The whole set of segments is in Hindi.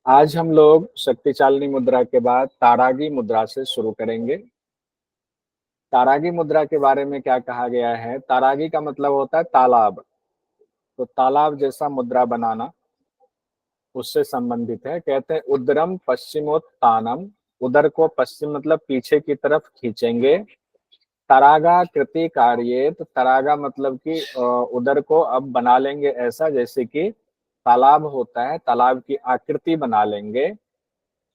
आज हम लोग शक्तिशालिनी मुद्रा के बाद तारागी मुद्रा से शुरू करेंगे। तारागी मुद्रा के बारे में क्या कहा गया है? तारागी का मतलब होता है तालाब। तो तालाब जैसा मुद्रा बनाना उससे संबंधित है। कहते हैं उदरम पश्चिमोत्तानम, उदर को पश्चिम मतलब पीछे की तरफ खींचेंगे। तरागा कृति कार्येत, तरागा मतलब कि उदर को अब बना लेंगे ऐसा जैसे कि तालाब होता है, तालाब की आकृति बना लेंगे।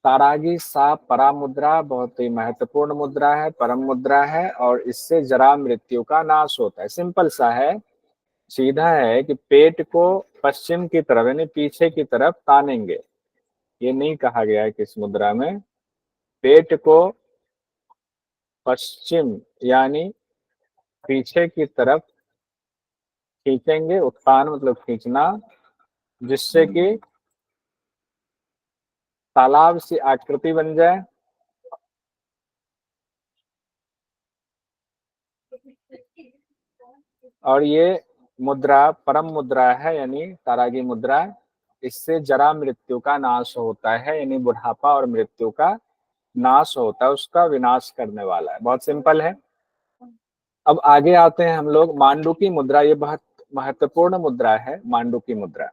तारागी सा परा मुद्रा बहुत ही महत्वपूर्ण मुद्रा है, परम मुद्रा है और इससे जरा मृत्यु का नाश होता है। सिंपल सा है, सीधा है कि पेट को पश्चिम की तरफ यानी पीछे की तरफ तानेंगे। ये नहीं कहा गया है कि इस मुद्रा में पेट को पश्चिम यानी पीछे की तरफ खींचेंगे। उत्तान मतलब खींचना, जिससे कि तालाब सी आकृति बन जाए। और ये मुद्रा परम मुद्रा है यानी तारागी मुद्रा। इससे जरा मृत्यु का नाश होता है यानी बुढ़ापा और मृत्यु का नाश होता है, उसका विनाश करने वाला है। बहुत सिंपल है। अब आगे आते हैं हम लोग मांडुकी मुद्रा। ये बहुत महत्वपूर्ण मुद्रा है मांडुकी मुद्रा।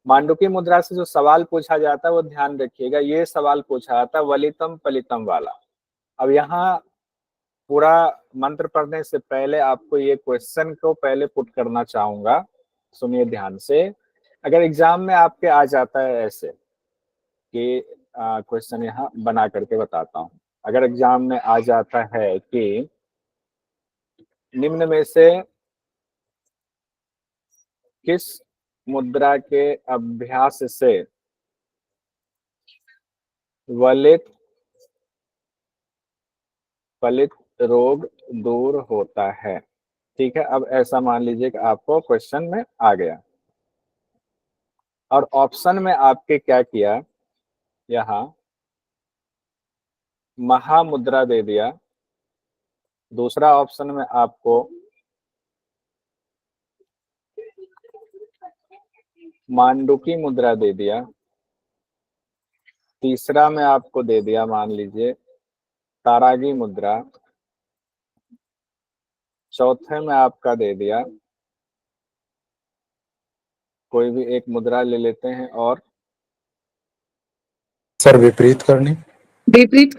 मांडुकी मुद्रा से जो सवाल पूछा जाता है वो ध्यान रखिएगा। ये सवाल पूछा जाता है वलितम पलितम वाला। अब यहाँ पूरा मंत्र पढ़ने से पहले आपको ये क्वेश्चन को पहले पुट करना चाहूंगा, सुनिए ध्यान से। अगर एग्जाम में आपके आ जाता है ऐसे कि क्वेश्चन यहाँ बना करके बताता हूँ। अगर एग्जाम में आ जाता है कि निम्न में से किस मुद्रा के अभ्यास से वलित फलित रोग दूर होता है? ठीक है, अब ऐसा मान लीजिए कि आपको क्वेश्चन में आ गया और ऑप्शन में आपके क्या किया, यहाँ महामुद्रा दे दिया। दूसरा ऑप्शन में आपको मांडुकी मुद्रा दे दिया। तीसरा में आपको दे दिया मान लीजिए तारागी मुद्रा। चौथे में आपका दे दिया कोई भी एक मुद्रा ले लेते हैं और सर विपरीत करनी। विपरीत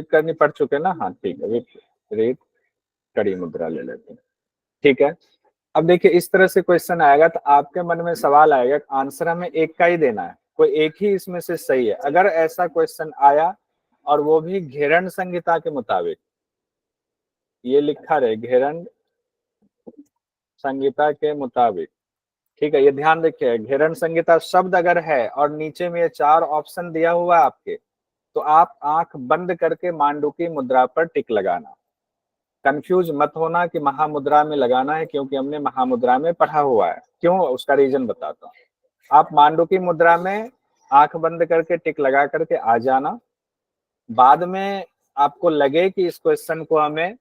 करनी पड़ चुके ना। हाँ ठीक है, विपरीत कड़ी मुद्रा ले लेते हैं। ठीक है, अब देखिए इस तरह से क्वेश्चन आएगा तो आपके मन में सवाल आएगा, आंसर हमें एक का ही देना है, कोई एक ही इसमें से सही है। अगर ऐसा क्वेश्चन आया और वो भी घेरण संहिता के मुताबिक, ये लिखा रहे घेरण संहिता के मुताबिक, ठीक है, ये ध्यान रखिए। घेरण संहिता शब्द अगर है और नीचे में ये चार ऑप्शन दिया हुआ है आपके, तो आप आंख बंद करके मांडुकी मुद्रा पर टिक लगाना। कंफ्यूज मत होना कि महामुद्रा में लगाना है, क्योंकि हमने महामुद्रा में पढ़ा हुआ है। क्यों, उसका रीजन बताता हूँ। आप मांडुकी मुद्रा में आंख बंद करके टिक लगा करके आ जाना। बाद में आपको लगे कि इस क्वेश्चन को हमें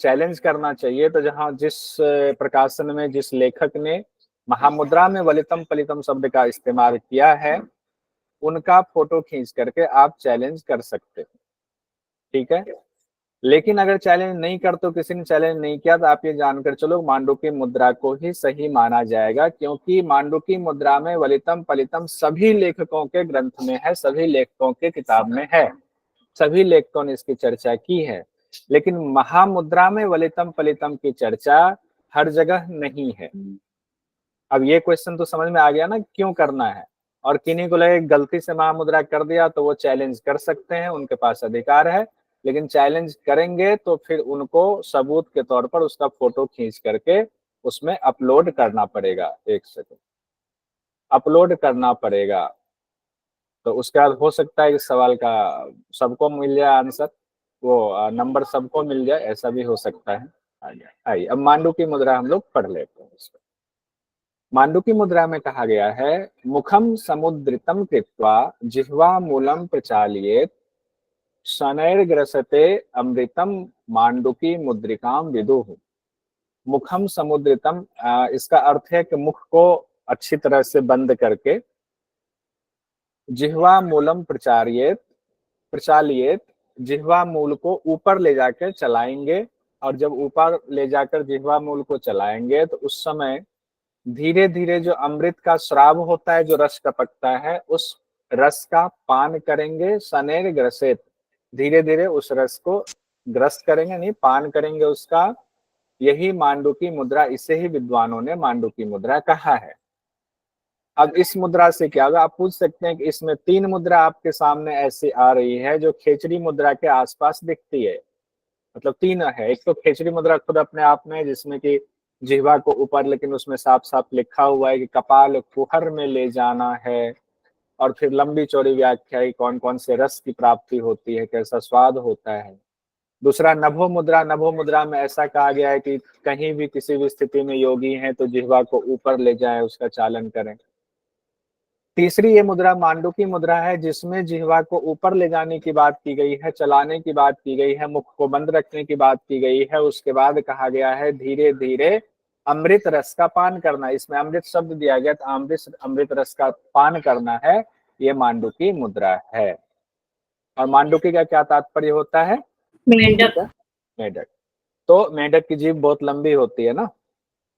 चैलेंज करना चाहिए, तो जहां जिस प्रकाशन में जिस लेखक ने महामुद्रा में वलितम पलितम शब्द का इस्तेमाल किया है, उनका फोटो खींच करके आप चैलेंज कर सकते हैं। ठीक है, लेकिन अगर चैलेंज नहीं कर, तो किसी ने चैलेंज नहीं किया, तो आप ये जानकर चलो मांडुकी मुद्रा को ही सही माना जाएगा, क्योंकि मांडुकी मुद्रा में वलितम पलितम सभी लेखकों के ग्रंथ में है, सभी लेखकों के किताब में है, सभी लेखकों ने इसकी चर्चा की है। लेकिन महामुद्रा में वलितम पलितम की चर्चा हर जगह नहीं है। अब ये क्वेश्चन तो समझ में आ गया ना क्यों करना है। और किन्हीं को लगे गलती से महामुद्रा कर दिया तो वो चैलेंज कर सकते हैं, उनके पास अधिकार है। लेकिन चैलेंज करेंगे तो फिर उनको सबूत के तौर पर उसका फोटो खींच करके उसमें अपलोड करना पड़ेगा। एक सेकंड, अपलोड करना पड़ेगा। तो उसके बाद हो सकता है कि सवाल का सबको मिल जाए आंसर, वो नंबर सबको मिल जाए, ऐसा भी हो सकता है। आइए अब मांडुकी मुद्रा हम लोग पढ़ लेते हैं। मांडुकी मुद्रा में कहा गया है मुखम समुद्रितम कृत्वा जिह्वा मूलम प्रचाल्येत शनैर्ग्रसते अमृतम मांडुकी मुद्रिकाम विदुः। मुखम समुद्रितम, इसका अर्थ है कि मुख को अच्छी तरह से बंद करके जिह्वा मूलम प्रचार्येत प्रचालिएत, जिह्वा मूल को ऊपर ले जाकर चलाएंगे, और जब ऊपर ले जाकर जिह्वा मूल को चलाएंगे तो उस समय धीरे धीरे जो अमृत का स्राव होता है, जो रस टपकता है, उस रस का पान करेंगे। सनेर ग्रसित, धीरे धीरे उस रस को ग्रस्त करेंगे, नहीं पान करेंगे उसका। यही मांडुकी मुद्रा, इसे ही विद्वानों ने मांडुकी मुद्रा कहा है। अब इस मुद्रा से क्या होगा, आप पूछ सकते हैं कि इसमें 3 मुद्रा आपके सामने ऐसी आ रही है जो खेचरी मुद्रा के आसपास दिखती है। मतलब 3 है। एक तो खेचरी मुद्रा खुद अपने आप में, जिसमें कि जिह्वा को ऊपर, लेकिन उसमें साफ साफ लिखा हुआ है कि कपाल कुहर में ले जाना है, और फिर लंबी चौड़ी व्याख्या है कौन कौन से रस की प्राप्ति होती है, कैसा स्वाद होता है। दूसरा नभो मुद्रा, नभो मुद्रा में ऐसा कहा गया है कि कहीं भी किसी भी स्थिति में योगी हैं तो जिह्वा को ऊपर ले जाए, उसका चालन करें। तीसरी ये मुद्रा मांडुकी मुद्रा है, जिसमें जिह्वा को ऊपर ले जाने की बात की गई है, चलाने की बात की गई है, मुख को बंद रखने की बात की गई है। उसके बाद कहा गया है धीरे धीरे अमृत रस का पान करना। इसमें अमृत शब्द दिया गया, तो अमृत रस का पान करना है, ये मांडुकी मुद्रा है। और मांडुकी का क्या तात्पर्य होता है? मेंढक। मेढक। तो मेढक की जीभ बहुत लंबी होती है ना,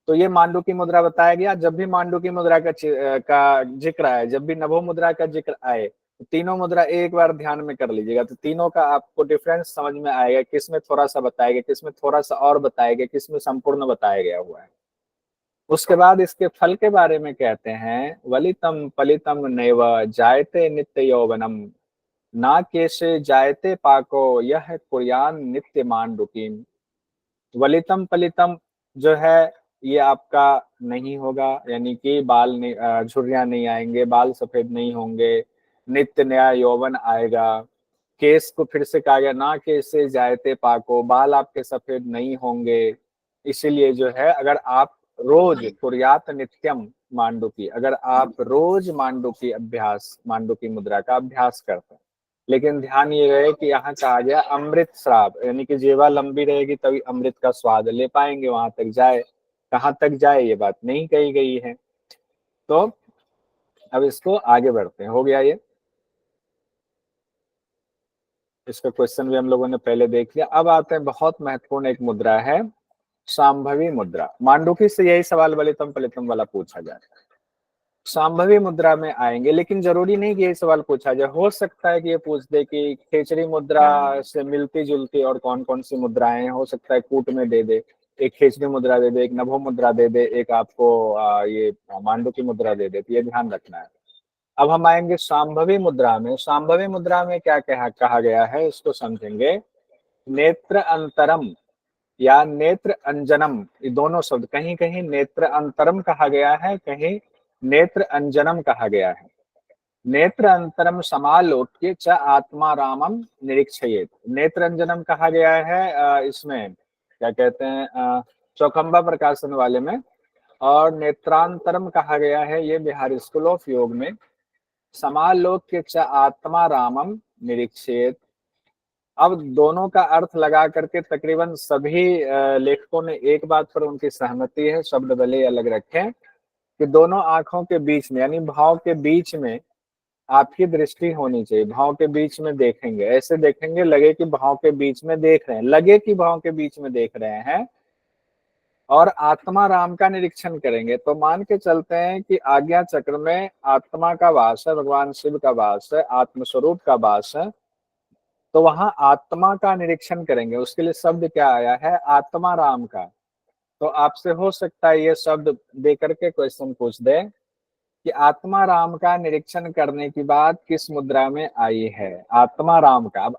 तो ये मांडुकी मुद्रा बताया गया। जब भी मांडुकी मुद्रा का जिक्र आए, जब भी नभो मुद्रा का जिक्र आए, तो तीनों मुद्रा एक बार ध्यान में कर लीजिएगा, तो तीनों का आपको डिफरेंस समझ में आएगा, किसमें थोड़ा सा बताया गया, किसमें थोड़ा सा और बताया गया, किसमें संपूर्ण बताया गया हुआ है। उसके बाद इसके फल के बारे में कहते हैं, वलितम पलितम नैव जायते नित्य यौवनम, ना केशे जायते पाको यह कुर्यान नित्य मांडुकीम। वलितम पलितम जो है ये आपका नहीं होगा, यानी कि बाल झुर्रियां नहीं आएंगे, बाल सफेद नहीं होंगे, नित्य नया यौवन आएगा। केस को फिर से कहा गया, ना केस से जायते पाको, बाल आपके सफेद नहीं होंगे। इसीलिए जो है, अगर आप रोज कुर्यात नित्यम मांडुकी, अगर आप रोज मांडुकी मुद्रा का अभ्यास करते हैं, लेकिन ध्यान ये रहे कि यहाँ कहा गया अमृत श्राव, यानी कि जीवा लंबी रहेगी तभी अमृत का स्वाद ले पाएंगे, वहां तक जाए, कहाँ तक जाए ये बात नहीं कही गई है। तो अब इसको आगे बढ़ते हैं, हो गया ये, इसका क्वेश्चन भी हम लोगों ने पहले देख लिया। अब आते हैं, बहुत महत्वपूर्ण एक मुद्रा है, सांभवी मुद्रा। मांडुकी से यही सवाल वलितम पलितम वाला पूछा जाए, सांभवी मुद्रा में आएंगे, लेकिन जरूरी नहीं कि ये सवाल पूछा जाए। हो सकता है कि ये पूछ दे कि खेचरी मुद्रा से मिलती जुलती और कौन कौन सी मुद्राएं हैं, हो सकता है कूट में दे दे, एक खेचरी मुद्रा दे दे, एक नभो मुद्रा दे दे, एक आपको ये मांडुकी मुद्रा दे दे, तो ये ध्यान रखना है। अब हम आएंगे सांभवी मुद्रा में। सांभवी मुद्रा में क्या कहा गया है, इसको समझेंगे। नेत्र अंतरम या नेत्र अंजनम, ये दोनों शब्द, कहीं कहीं नेत्र अंतरम कहा गया है, कहीं नेत्र अंजनम कहा गया है। नेत्र अंतरम समालोक्य च आत्मा रामम निरीक्षयेत, नेत्र अंजनम कहा गया है इसमें क्या कहते हैं चौखंबा प्रकाशन वाले में, और नेत्रांतरम कहा गया है ये बिहार स्कूल ऑफ योग में। समालोक्य च आत्मा रामम निरीक्षेत, अब दोनों का अर्थ लगा करके तकरीबन सभी लेखकों ने एक बात पर उनकी सहमति है, शब्द भले अलग रखें, कि दोनों आंखों के बीच में, यानी भाव के बीच में आपकी दृष्टि होनी चाहिए। भाव के बीच में देखेंगे, ऐसे देखेंगे लगे कि भाव के बीच में देख रहे हैं, लगे कि भाव के बीच में देख रहे हैं, और आत्मा राम का निरीक्षण करेंगे। तो मान के चलते हैं कि आज्ञा चक्र में आत्मा का वास है, भगवान शिव का वास है, आत्मस्वरूप का वास है, तो वहां आत्मा का निरीक्षण करेंगे। उसके लिए शब्द क्या आया है, आत्मा राम का। तो आपसे हो सकता है ये शब्द दे करके क्वेश्चन पूछ दे कि आत्मा राम का निरीक्षण करने की बात किस मुद्रा में आई है, आत्मा राम का। अब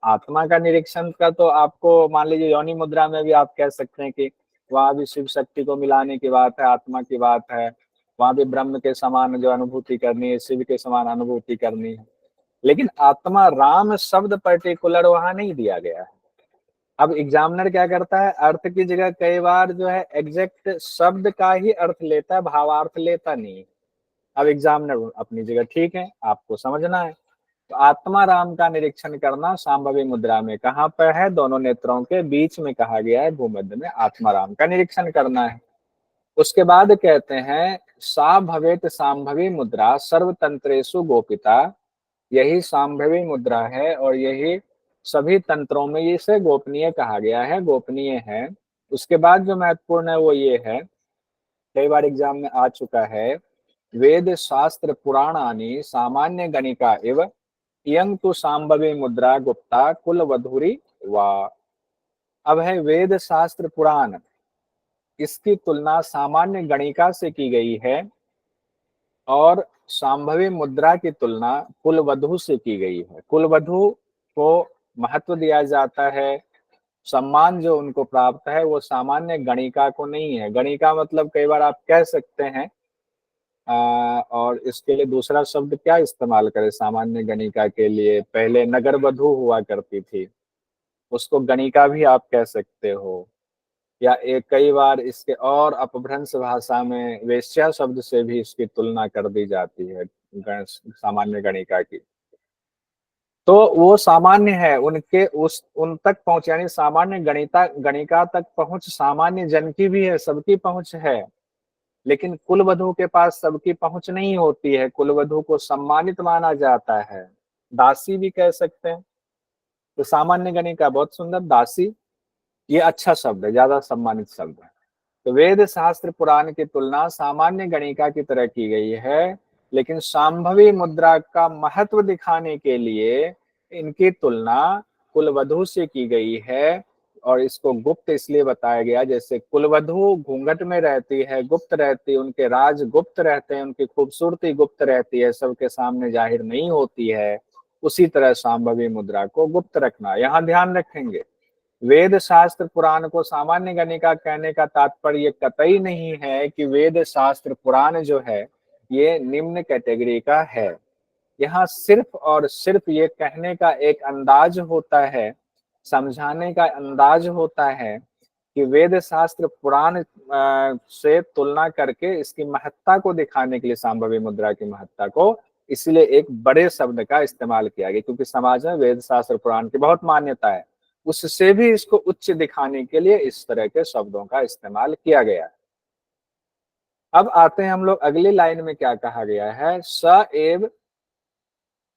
आत्मा का निरीक्षण का तो आपको मान लीजिए योनि मुद्रा में भी आप कह सकते हैं कि वहां भी शिव शक्ति को मिलाने की बात है, आत्मा की बात है, वहां भी ब्रह्म के समान जो अनुभूति करनी है, शिव के समान अनुभूति करनी है, लेकिन आत्मा राम शब्द पर्टिकुलर वहां नहीं दिया गया है। अब एग्जामिनर क्या करता है, अर्थ की जगह कई बार जो है एग्जैक्ट शब्द का ही अर्थ लेता है, भावार्थ लेता नहीं। अब एग्जामिनर अपनी जगह ठीक है, आपको समझना है। तो आत्मा राम का निरीक्षण करना सांभवी मुद्रा में कहाँ पर है, दोनों नेत्रों के बीच में कहा गया है, भूमध्य में आत्मा राम का निरीक्षण करना है। उसके बाद कहते हैं सा भवेत सांभवी मुद्रा सर्वतंत्रेषु गोपिता, यही सांभवी मुद्रा है और यही सभी तंत्रों में इसे गोपनीय कहा गया है, गोपनीय है। उसके बाद जो महत्वपूर्ण है वो ये है, कई बार एग्जाम में आ चुका है, वेद शास्त्र पुराणानि सामान्य गणिका इव इयं तु सांभवी मुद्रा गुप्ता कुल वधुरी वा। अब है वेद शास्त्र पुराण, इसकी तुलना सामान्य गणिका से की गई है और सांभवी मुद्रा की तुलना कुलवधु से की गई है। कुलवधु को महत्व दिया जाता है, सम्मान जो उनको प्राप्त है वो सामान्य गणिका को नहीं है। गणिका मतलब कई बार आप कह सकते हैं और इसके लिए दूसरा शब्द क्या इस्तेमाल करें सामान्य गणिका के लिए, पहले नगर वधु हुआ करती थी, उसको गणिका भी आप कह सकते हो। या एक कई बार इसके और अपभ्रंश भाषा में वेश्या शब्द से भी इसकी तुलना कर दी जाती है सामान्य गणिका की। तो वो सामान्य है, उनके उन तक पहुंच यानी सामान्य गणिता गणिका तक पहुंच सामान्य जन की भी है, सबकी पहुंच है, लेकिन कुलवधु के पास सबकी पहुंच नहीं होती है। कुलवधु को सम्मानित माना जाता है, दासी भी कह सकते हैं। तो सामान्य गणिका बहुत सुंदर, दासी ये अच्छा शब्द है, ज्यादा सम्मानित शब्द है। तो वेद शास्त्र पुराण की तुलना सामान्य गणिका की तरह की गई है, लेकिन सांभवी मुद्रा का महत्व दिखाने के लिए इनकी तुलना कुलवधु से की गई है। और इसको गुप्त इसलिए बताया गया, जैसे कुलवधु घूंघट में रहती है, गुप्त रहती है, उनके राज गुप्त रहते हैं, उनकी खूबसूरती गुप्त रहती है, सबके सामने जाहिर नहीं होती है। उसी तरह सांभवी मुद्रा को गुप्त रखना, यहाँ ध्यान रखेंगे। वेद शास्त्र पुराण को सामान्य गणिका कहने का तात्पर्य कतई नहीं है कि वेद शास्त्र पुराण जो है ये निम्न कैटेगरी का है। यहाँ सिर्फ और सिर्फ ये कहने का एक अंदाज होता है, समझाने का अंदाज होता है कि वेद शास्त्र पुराण से तुलना करके इसकी महत्ता को दिखाने के लिए, सांभवी मुद्रा की महत्ता को, इसलिए एक बड़े शब्द का इस्तेमाल किया गया, क्योंकि समाज में वेद शास्त्र पुराण की बहुत मान्यता है, उससे भी इसको उच्च दिखाने के लिए इस तरह के शब्दों का इस्तेमाल किया गया है। अब आते हैं हम लोग अगली लाइन में, क्या कहा गया है, स एव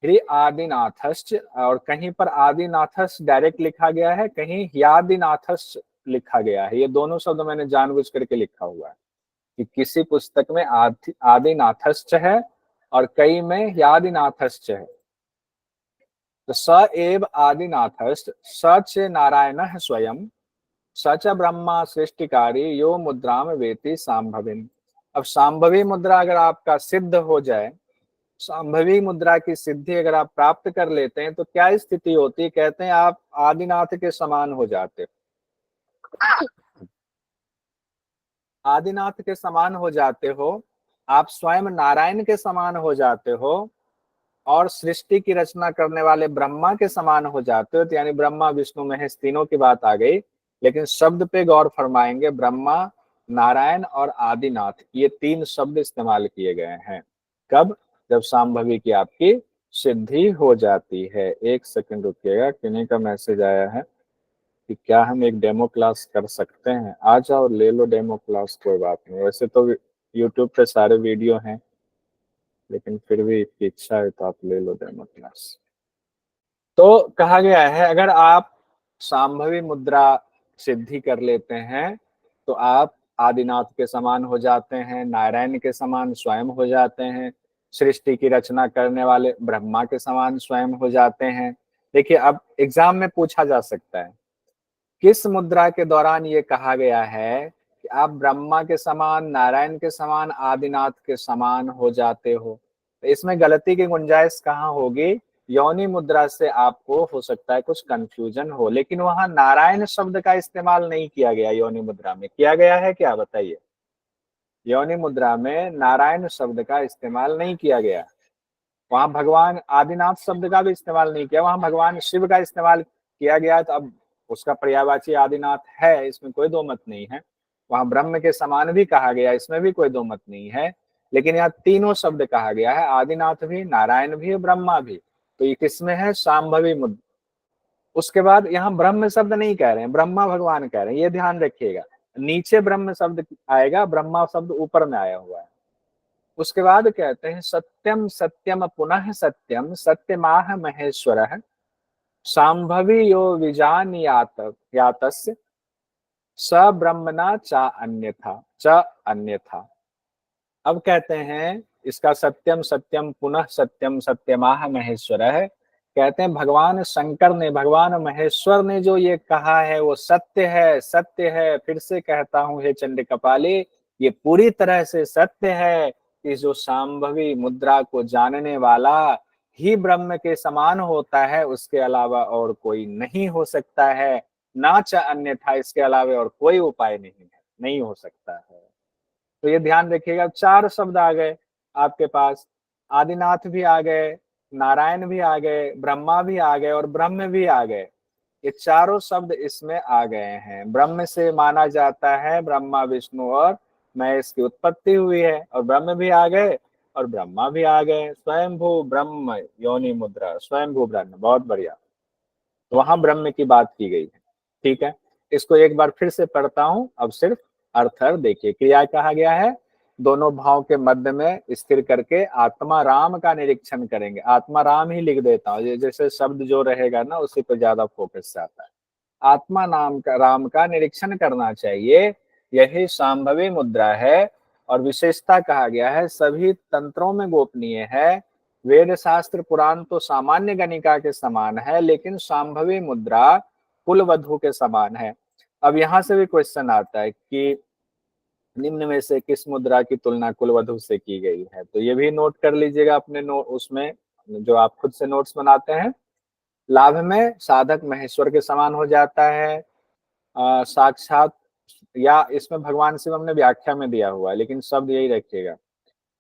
ह्री आदिनाथश्च, और कहीं पर आदिनाथश्च डायरेक्ट लिखा गया है, कहीं ह्यादिनाथश्च लिखा गया है। ये दोनों शब्द मैंने जानबूझ करके लिखा हुआ है कि किसी पुस्तक में आदिनाथश्च है और कई में ह्यादिनाथश्च है। तो स एव आदिनाथश्च सच नारायण स्वयं सच ब्रह्मा सृष्टिकारी यो मुद्राम वेति सांभविन। अब सांभवी मुद्रा अगर आपका सिद्ध हो जाए, सांभवी मुद्रा की सिद्धि अगर आप प्राप्त कर लेते हैं तो क्या स्थिति होती है, कहते हैं आप आदिनाथ के समान हो जाते हो। आदिनाथ के समान हो जाते हो, आप स्वयं नारायण के समान हो जाते हो और सृष्टि की रचना करने वाले ब्रह्मा के समान हो जाते हो। तो यानी ब्रह्मा विष्णु महेश तीनों की बात आ गई, लेकिन शब्द पे गौर फरमाएंगे, ब्रह्मा, नारायण और आदिनाथ, ये तीन शब्द इस्तेमाल किए गए हैं। कब? जब सांभवी की आपकी सिद्धि हो जाती है। एक सेकंड रुकिएगा, किन्हीं का मैसेज आया है कि क्या हम एक डेमो क्लास कर सकते हैं। आ जाओ ले लो डेमो क्लास, कोई बात नहीं, वैसे तो यूट्यूब पे सारे वीडियो हैं, लेकिन फिर भी इसकी इच्छा है तो आप ले लो डेमो क्लास। तो कहा गया है अगर आप सांभवी मुद्रा सिद्धि कर लेते हैं तो आप आदिनाथ के समान हो जाते हैं, नारायण के समान स्वयं हो जाते हैं, सृष्टि की रचना करने वाले ब्रह्मा के समान स्वयं हो जाते हैं। देखिए अब एग्जाम में पूछा जा सकता है किस मुद्रा के दौरान ये कहा गया है कि आप ब्रह्मा के समान, नारायण के समान, आदिनाथ के समान हो जाते हो। तो इसमें गलती की गुंजाइश कहाँ होगी? योनि मुद्रा से आपको हो सकता है कुछ कंफ्यूजन हो, लेकिन वहां नारायण शब्द का इस्तेमाल नहीं किया गया। योनि मुद्रा में किया गया है क्या, बताइए? योनि मुद्रा में नारायण शब्द का इस्तेमाल नहीं किया गया, वहां भगवान आदिनाथ शब्द का भी इस्तेमाल नहीं किया, वहां भगवान शिव का इस्तेमाल किया गया। तो अब उसका पर्यायवाची आदिनाथ है, इसमें कोई दो मत नहीं है। वहां ब्रह्म के समान भी कहा गया, इसमें भी कोई दो मत नहीं है। लेकिन यहाँ तीनों शब्द कहा गया है, आदिनाथ भी, नारायण भी, ब्रह्मा भी। तो ये किसमें है? सांभवी मुद्रा। उसके बाद यहाँ ब्रह्म शब्द नहीं कह रहे हैं, ब्रह्मा भगवान कह रहे हैं, ये ध्यान रखिएगा। नीचे ब्रह्म शब्द आएगा, ब्रह्मा शब्द ऊपर में आया हुआ है। उसके बाद कहते हैं सत्यम सत्यम पुनः सत्यम सत्यमाह महेश्वरः शांभवी यो विजान यातस्य स ब्रह्मणा च अन्यथा। अब कहते हैं इसका सत्यम सत्यम पुनः सत्यम सत्यमाह महेश्वर है। कहते हैं भगवान शंकर ने, भगवान महेश्वर ने जो ये कहा है वो सत्य है, सत्य है। फिर से कहता हूं हे चंड कपाली, ये पूरी तरह से सत्य है कि जो शांभवी मुद्रा को जानने वाला ही ब्रह्म के समान होता है, उसके अलावा और कोई नहीं हो सकता है। ना च अन्यथा, इसके अलावा और कोई उपाय नहीं है, नहीं हो सकता है। तो ये ध्यान रखिएगा। चार शब्द आ गए आपके पास, आदिनाथ भी आ गए, नारायण भी आ गए, ब्रह्मा भी आ गए और ब्रह्म भी आ गए। ये चारों शब्द इसमें आ गए हैं। ब्रह्म से माना जाता है ब्रह्मा विष्णु और महेश की उत्पत्ति हुई है, और ब्रह्म भी आ गए और ब्रह्मा भी आ गए। स्वयंभू ब्रह्म योनि मुद्रा, स्वयंभू ब्रह्म, बहुत बढ़िया। तो वहां ब्रह्म की बात की गई है। ठीक है, इसको एक बार फिर से पढ़ता हूं। अब सिर्फ अर्थ देखिए। क्रिया कहा गया है, दोनों भाव के मध्य में स्थिर करके आत्मा राम का निरीक्षण करेंगे। आत्मा राम ही लिख देता हूँ, जैसे शब्द जो रहेगा ना उसी पर ज्यादा फोकस आता है। आत्मा नाम का राम का निरीक्षण करना चाहिए, यही सांभवी मुद्रा है। और विशेषता कहा गया है सभी तंत्रों में गोपनीय है। वेद शास्त्र पुराण तो सामान्य गणिका के समान है, लेकिन सांभवी मुद्रा कुल वधु के समान है। अब यहां से भी क्वेश्चन आता है कि निम्न में से किस मुद्रा की तुलना कुलवधु से की गई है। तो ये भी नोट कर लीजिएगा अपने उसमें जो आप खुद से नोट्स बनाते हैं। लाभ में साधक महेश्वर के समान हो जाता है, साक्षात, या इसमें भगवान शिव हमने व्याख्या में दिया हुआ है, लेकिन शब्द यही रखिएगा,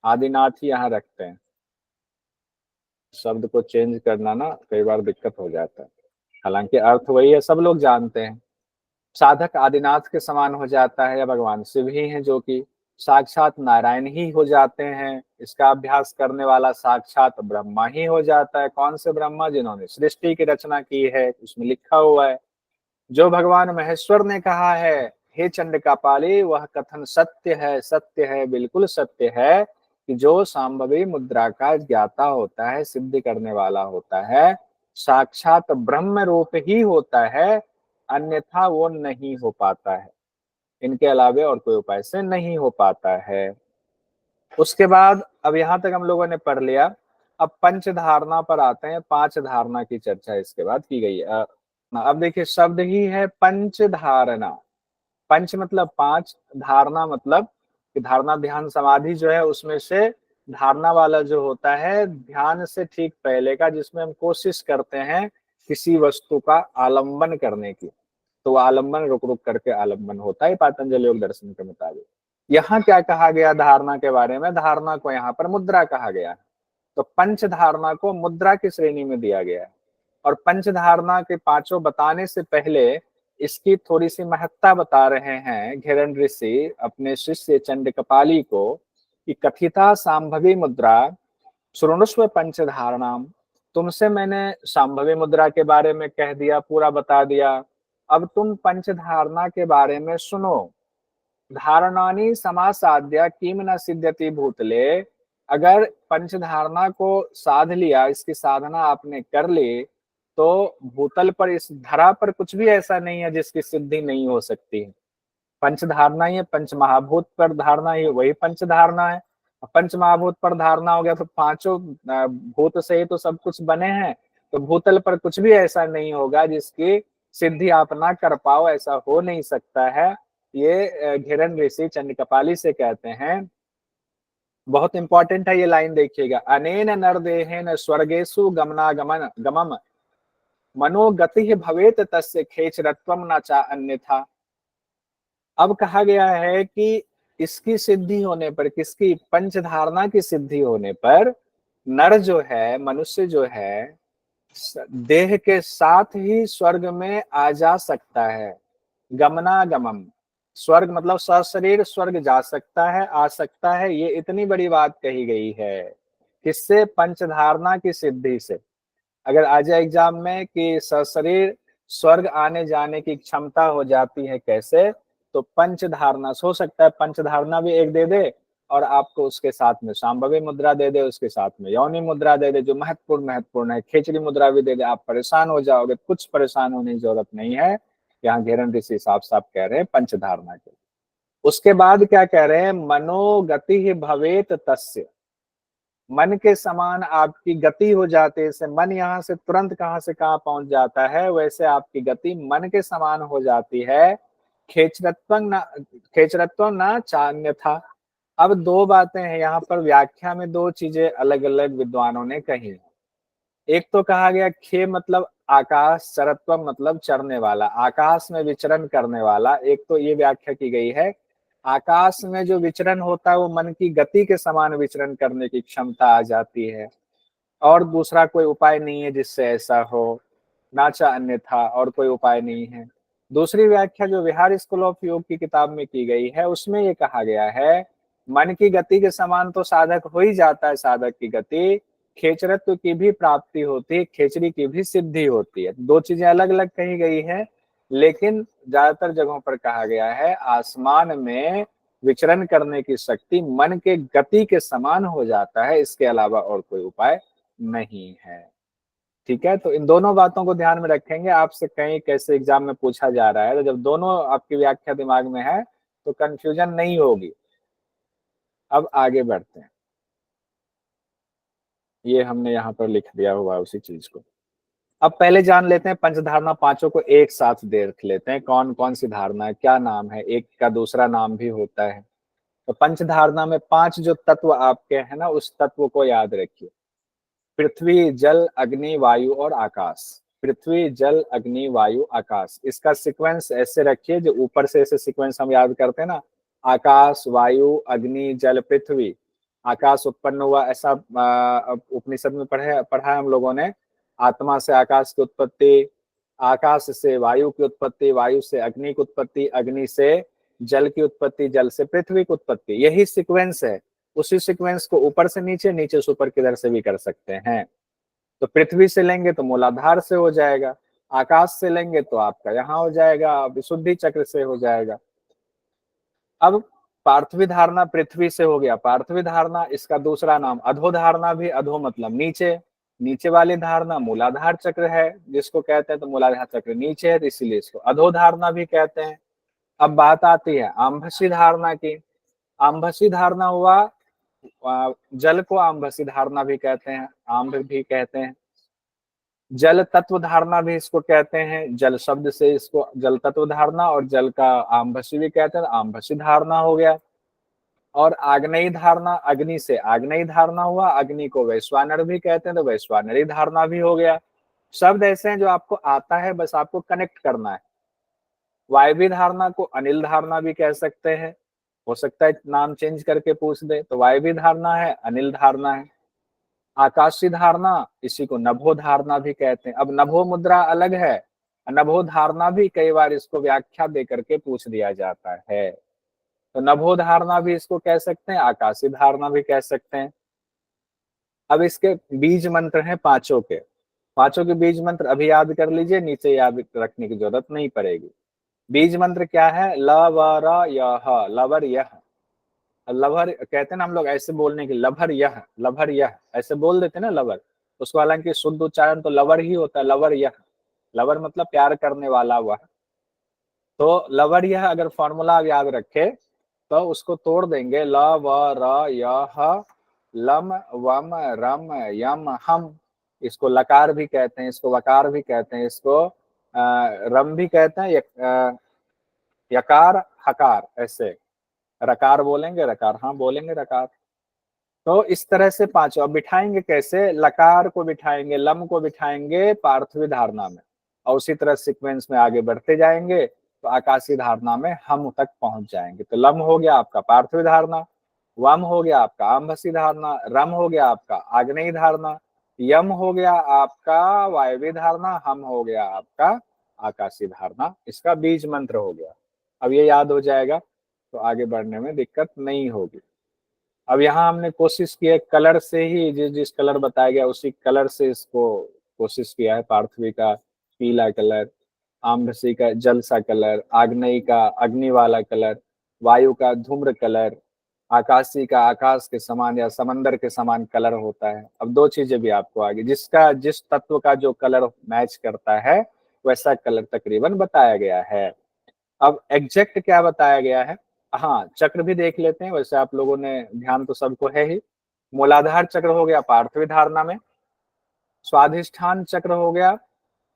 आदिनाथ ही यहाँ रखते हैं। शब्द को चेंज करना ना कई बार दिक्कत हो जाता है, हालांकि अर्थ वही है, सब लोग जानते हैं। साधक आदिनाथ के समान हो जाता है, या भगवान शिव ही हैं जो कि साक्षात नारायण ही हो जाते हैं। इसका अभ्यास करने वाला साक्षात ब्रह्मा ही हो जाता है। कौन से ब्रह्मा? जिन्होंने सृष्टि की रचना की है, उसमें लिखा हुआ है। जो भगवान महेश्वर ने कहा है हे चंडकापाली, वह कथन सत्य है, सत्य है, बिल्कुल सत्य है कि जो सांभवी मुद्रा का ज्ञाता होता है, सिद्ध करने वाला होता है, साक्षात ब्रह्म रूप ही होता है, अन्यथा वो नहीं हो पाता है। इनके अलावे और कोई उपाय से नहीं हो पाता है। उसके बाद अब यहां तक हम लोगों ने पढ़ लिया। अब पंच धारणा पर आते हैं। पांच धारणा की चर्चा इसके बाद की गई है। अब देखिए शब्द ही है पंच धारणा। पंच मतलब पांच, धारणा मतलब कि धारणा ध्यान समाधि जो है उसमें से धारणा वाला जो होता है ध्यान से ठीक पहले का, जिसमें हम कोशिश करते हैं किसी वस्तु का आलंबन करने की। तो आलंबन रुक रुक करके आलंबन होता है पातंजलि योग दर्शन के मुताबिक। यहाँ क्या कहा गया धारणा के बारे में? धारणा को यहाँ पर मुद्रा कहा गया है। तो पंच धारणा को मुद्रा की श्रेणी में दिया गया है। और पंच धारणा के पांचों बताने से पहले इसकी थोड़ी सी महत्ता बता रहे हैं घेरन ऋषि अपने शिष्य चंड कपाली को कि कथिता सांभवी मुद्रा शृणुष्व पंच धारणाम। तुमसे मैंने सांभवी मुद्रा के बारे में कह दिया, पूरा बता दिया। अब तुम पंच धारणा के बारे में सुनो। धारणानी समासाध्या किम न सिद्ध्यति भूतले। अगर पंच धारणा को साध लिया, इसकी साधना आपने कर ली, तो भूतल पर, इस धरा पर कुछ भी ऐसा नहीं है जिसकी सिद्धि नहीं हो सकती है। पंच धारणा ही है, पंच महाभूत पर धारणा ही वही पंच धारणा है। पंच महाभूत पर धारणा हो गया तो पांचों भूत से ही तो सब कुछ बने हैं। तो भूतल पर कुछ भी ऐसा नहीं होगा जिसकी सिद्धि आप ना कर पाओ, ऐसा हो नहीं सकता है। ये घेरन ऋषि चंड कपाली से कहते हैं। बहुत इंपॉर्टेंट है ये लाइन, देखिएगा। अनेन नरदेहेन स्वर्गेशु गमनागमन गमम मनोगति भवेत तस्य खेचरत्वम न चा अन्यथा। अब कहा गया है कि इसकी सिद्धि होने पर, किसकी? पंच धारणा की सिद्धि होने पर नर जो है, मनुष्य जो है, देह के साथ ही स्वर्ग में आ जा सकता है। गमनागमम, स्वर्ग मतलब सशरीर स्वर्ग जा सकता है, आ सकता है। ये इतनी बड़ी बात कही गई है। किससे? पंच धारणा की सिद्धि से। अगर आ जाए एग्जाम में कि सशरीर स्वर्ग आने जाने की क्षमता हो जाती है, कैसे? तो पंच धारणा हो सकता है, पंच धारणा भी एक दे दे और आपको उसके साथ में शांभवी मुद्रा दे दे, उसके साथ में योनि मुद्रा दे दे जो महत्वपूर्ण महत्वपूर्ण है, खेचरी मुद्रा भी दे दे, आप परेशान हो जाओगे। कुछ परेशान होने की जरूरत नहीं है। यहाँ घेरन ऋषि साफ साफ कह रहे हैं पंच धारणा के। उसके बाद क्या कह रहे हैं, मनोगति ही भवेत तस्य, मन के समान आपकी गति हो जाती है। जैसे मन यहाँ से तुरंत कहाँ से कहाँ पहुंच जाता है, वैसे आपकी गति मन के समान हो जाती है। खेचरत्व न चान्य था। अब दो बातें हैं यहाँ पर, व्याख्या में दो चीजें अलग अलग विद्वानों ने कही है। एक तो कहा गया खे मतलब आकाश, चरत्व मतलब चरने वाला, आकाश में विचरण करने वाला। एक तो ये व्याख्या की गई है, आकाश में जो विचरण होता है वो मन की गति के समान विचरण करने की क्षमता आ जाती है, और दूसरा कोई उपाय नहीं है जिससे ऐसा हो, नाचा अन्यथा, और कोई उपाय नहीं है। दूसरी व्याख्या जो विहार स्कूल ऑफ योग की किताब में की गई है, उसमें ये कहा गया है मन की गति के समान तो साधक हो ही जाता है, साधक की गति, खेचरत्व की भी प्राप्ति होती है, खेचरी की भी सिद्धि होती है। दो चीजें अलग अलग कही गई है, लेकिन ज्यादातर जगहों पर कहा गया है आसमान में विचरण करने की शक्ति मन के गति के समान हो जाता है, इसके अलावा और कोई उपाय नहीं है। ठीक है, तो इन दोनों बातों को ध्यान में रखेंगे। आपसे कहीं कैसे एग्जाम में पूछा जा रहा है, तो जब दोनों आपकी व्याख्या दिमाग में है तो कंफ्यूजन नहीं होगी। अब आगे बढ़ते हैं, ये हमने यहाँ पर लिख दिया हुआ उसी चीज को। अब पहले जान लेते हैं पंचधारणा, पांचों को एक साथ देख लेते हैं, कौन कौन सी धारणा है, क्या नाम है, एक का दूसरा नाम भी होता है। तो पंचधारणा में पांच जो तत्व आपके हैं ना, उस तत्व को याद रखिए, पृथ्वी जल अग्नि वायु और आकाश। पृथ्वी जल अग्नि वायु आकाश, इसका सीक्वेंस ऐसे रखिए, जो ऊपर से ऐसे सीक्वेंस हम याद करते हैं ना, आकाश वायु अग्नि जल पृथ्वी। आकाश उत्पन्न हुआ, ऐसा उपनिषद में पढ़ा है हम लोगों ने, आत्मा से आकाश की उत्पत्ति, आकाश से वायु की उत्पत्ति, वायु से अग्नि की उत्पत्ति, अग्नि से जल की उत्पत्ति, जल से पृथ्वी की उत्पत्ति। यही सीक्वेंस है। उसी सीक्वेंस को ऊपर से नीचे, नीचे से ऊपर किधर से भी कर सकते हैं। तो पृथ्वी से लेंगे तो मूलाधार से हो जाएगा, आकाश से लेंगे तो आपका यहाँ हो जाएगा, विशुद्धि चक्र से हो जाएगा। अब पार्थवी धारणा पृथ्वी से हो गया, पार्थवी धारणा, इसका दूसरा नाम अधो धारणा भी, अधो मतलब नीचे, नीचे वाली धारणा मूलाधार चक्र है जिसको कहते हैं, तो मूलाधार चक्र नीचे है, तो इसीलिए इसको अधो धारणा भी कहते हैं। अब बात आती है आम्भसी धारणा की। आम्भसी धारणा हुआ, जल को आम्भसी धारणा भी कहते हैं, आम्भ भी कहते हैं, जल तत्व धारणा भी इसको कहते हैं, जल शब्द से इसको जल तत्व धारणा, और जल का आम्भसी भी कहते हैं, आम्भसी धारणा हो गया। और आग्नेयी धारणा, अग्नि से आग्नेयी धारणा हुआ, अग्नि को वैश्वानर भी कहते हैं, तो वैश्वानरी धारणा भी हो गया। शब्द ऐसे हैं जो आपको आता है, बस आपको कनेक्ट करना है। वायवी धारणा को अनिल धारणा भी कह सकते हैं, हो सकता है नाम चेंज करके पूछ दे, तो वायवी धारणा है, अनिल धारणा है। आकाशी धारणा, इसी को नभो धारणा भी कहते हैं। अब नभो मुद्रा अलग है, नभो धारणा भी कई बार इसको व्याख्या दे करके पूछ दिया जाता है, तो नभो धारणा भी इसको कह सकते हैं, आकाशी धारणा भी कह सकते हैं। अब इसके बीज मंत्र हैं पांचों के, पांचों के बीज मंत्र अभी याद कर लीजिए, नीचे याद रखने की जरूरत नहीं पड़ेगी। बीज मंत्र क्या है, लवर यह, लवर यह, लभर कहते हैं ना हम लोग ऐसे बोलने की, लभर यह, लभर यह ऐसे बोल देते हैं ना लवर, उसको हालांकि शुद्ध उच्चारण तो लवर ही होता है, लवर यह, लवर मतलब प्यार करने वाला वह। तो लवर यह अगर फॉर्मूला याद रखे तो उसको तोड़ देंगे, ल व र यह लम वम रम यम हम, इसको लकार भी कहते हैं, इसको वकार भी कहते हैं, इसको रम भी कहते हैं, यकार हकार, ऐसे रकार बोलेंगे, रकार हाँ बोलेंगे रकार। तो इस तरह से पांचों। अब बिठाएंगे कैसे, लकार को बिठाएंगे, लम को बिठाएंगे पार्थवी धारणा में, और उसी तरह सीक्वेंस में आगे बढ़ते जाएंगे तो आकाशी धारणा में हम तक पहुंच जाएंगे। तो लम हो गया आपका पार्थवी धारणा, वम हो गया आपका आम्भसी धारणा, रम हो गया आपका आग्नेयी धारणा, यम हो गया आपका वायवी धारणा, हम हो गया आपका आकाशी धारणा। इसका बीज मंत्र हो गया। अब ये याद हो जाएगा तो आगे बढ़ने में दिक्कत नहीं होगी। अब यहाँ हमने कोशिश की है कलर से ही, जिस जिस कलर बताया गया उसी कलर से इसको कोशिश किया है, पार्थवी का पीला कलर, आम्रसी का जल सा कलर, आग्नेय का अग्नि वाला कलर, वायु का धूम्र कलर, आकाशी का आकाश के समान या समंदर के समान कलर होता है। अब दो चीजें भी आपको आगे, जिसका जिस तत्व का जो कलर मैच करता है वैसा कलर तकरीबन बताया गया है। अब एग्जैक्ट क्या बताया गया है, हाँ चक्र भी देख लेते हैं। वैसे आप लोगों ने ध्यान तो सबको है ही। मूलाधार चक्र हो गया पार्थवी धारणा में, स्वाधिष्ठान चक्र हो गया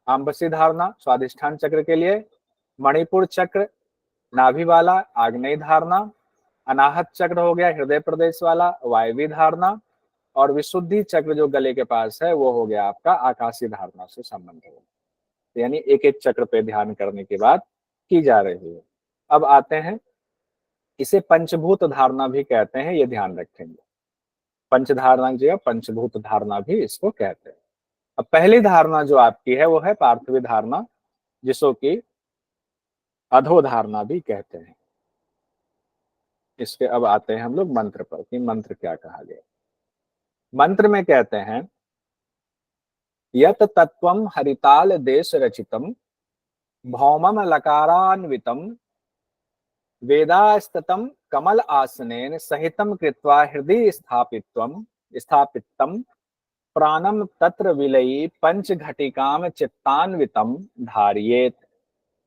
आम्बसी धारणा स्वाधिष्ठान चक्र के लिए, मणिपुर चक्र नाभि वाला आग्नेय धारणा, अनाहत चक्र हो गया हृदय प्रदेश वाला वायवी धारणा, और विशुद्धि चक्र जो गले के पास है वो हो गया आपका आकाशीय धारणा से संबंध है। यानी एक एक चक्र पे ध्यान करने की बात की जा रही है। अब आते हैं, इसे पंचभूत धारणा भी कहते हैं, ये ध्यान रखेंगे। पंच धारणा जो है पंचभूत धारणा भी इसको कहते हैं। अब पहली धारणा जो आपकी है वो है पार्थिवी धारणा, जिसको कि अधो धारणा भी कहते हैं। इसके अब आते हैं हम लोग मंत्र पर कि मंत्र क्या कहा गया। मंत्र में कहते हैं, यत तत्वम हरिताल देश रचितम भौमम लकारान्वितम वेदास्ततम कमल आसनेन सहितम कृत्वा हृदय स्थापितम प्राणम तत्र विलयी पंच घटिकाम चित्तान्वितम धारियेत।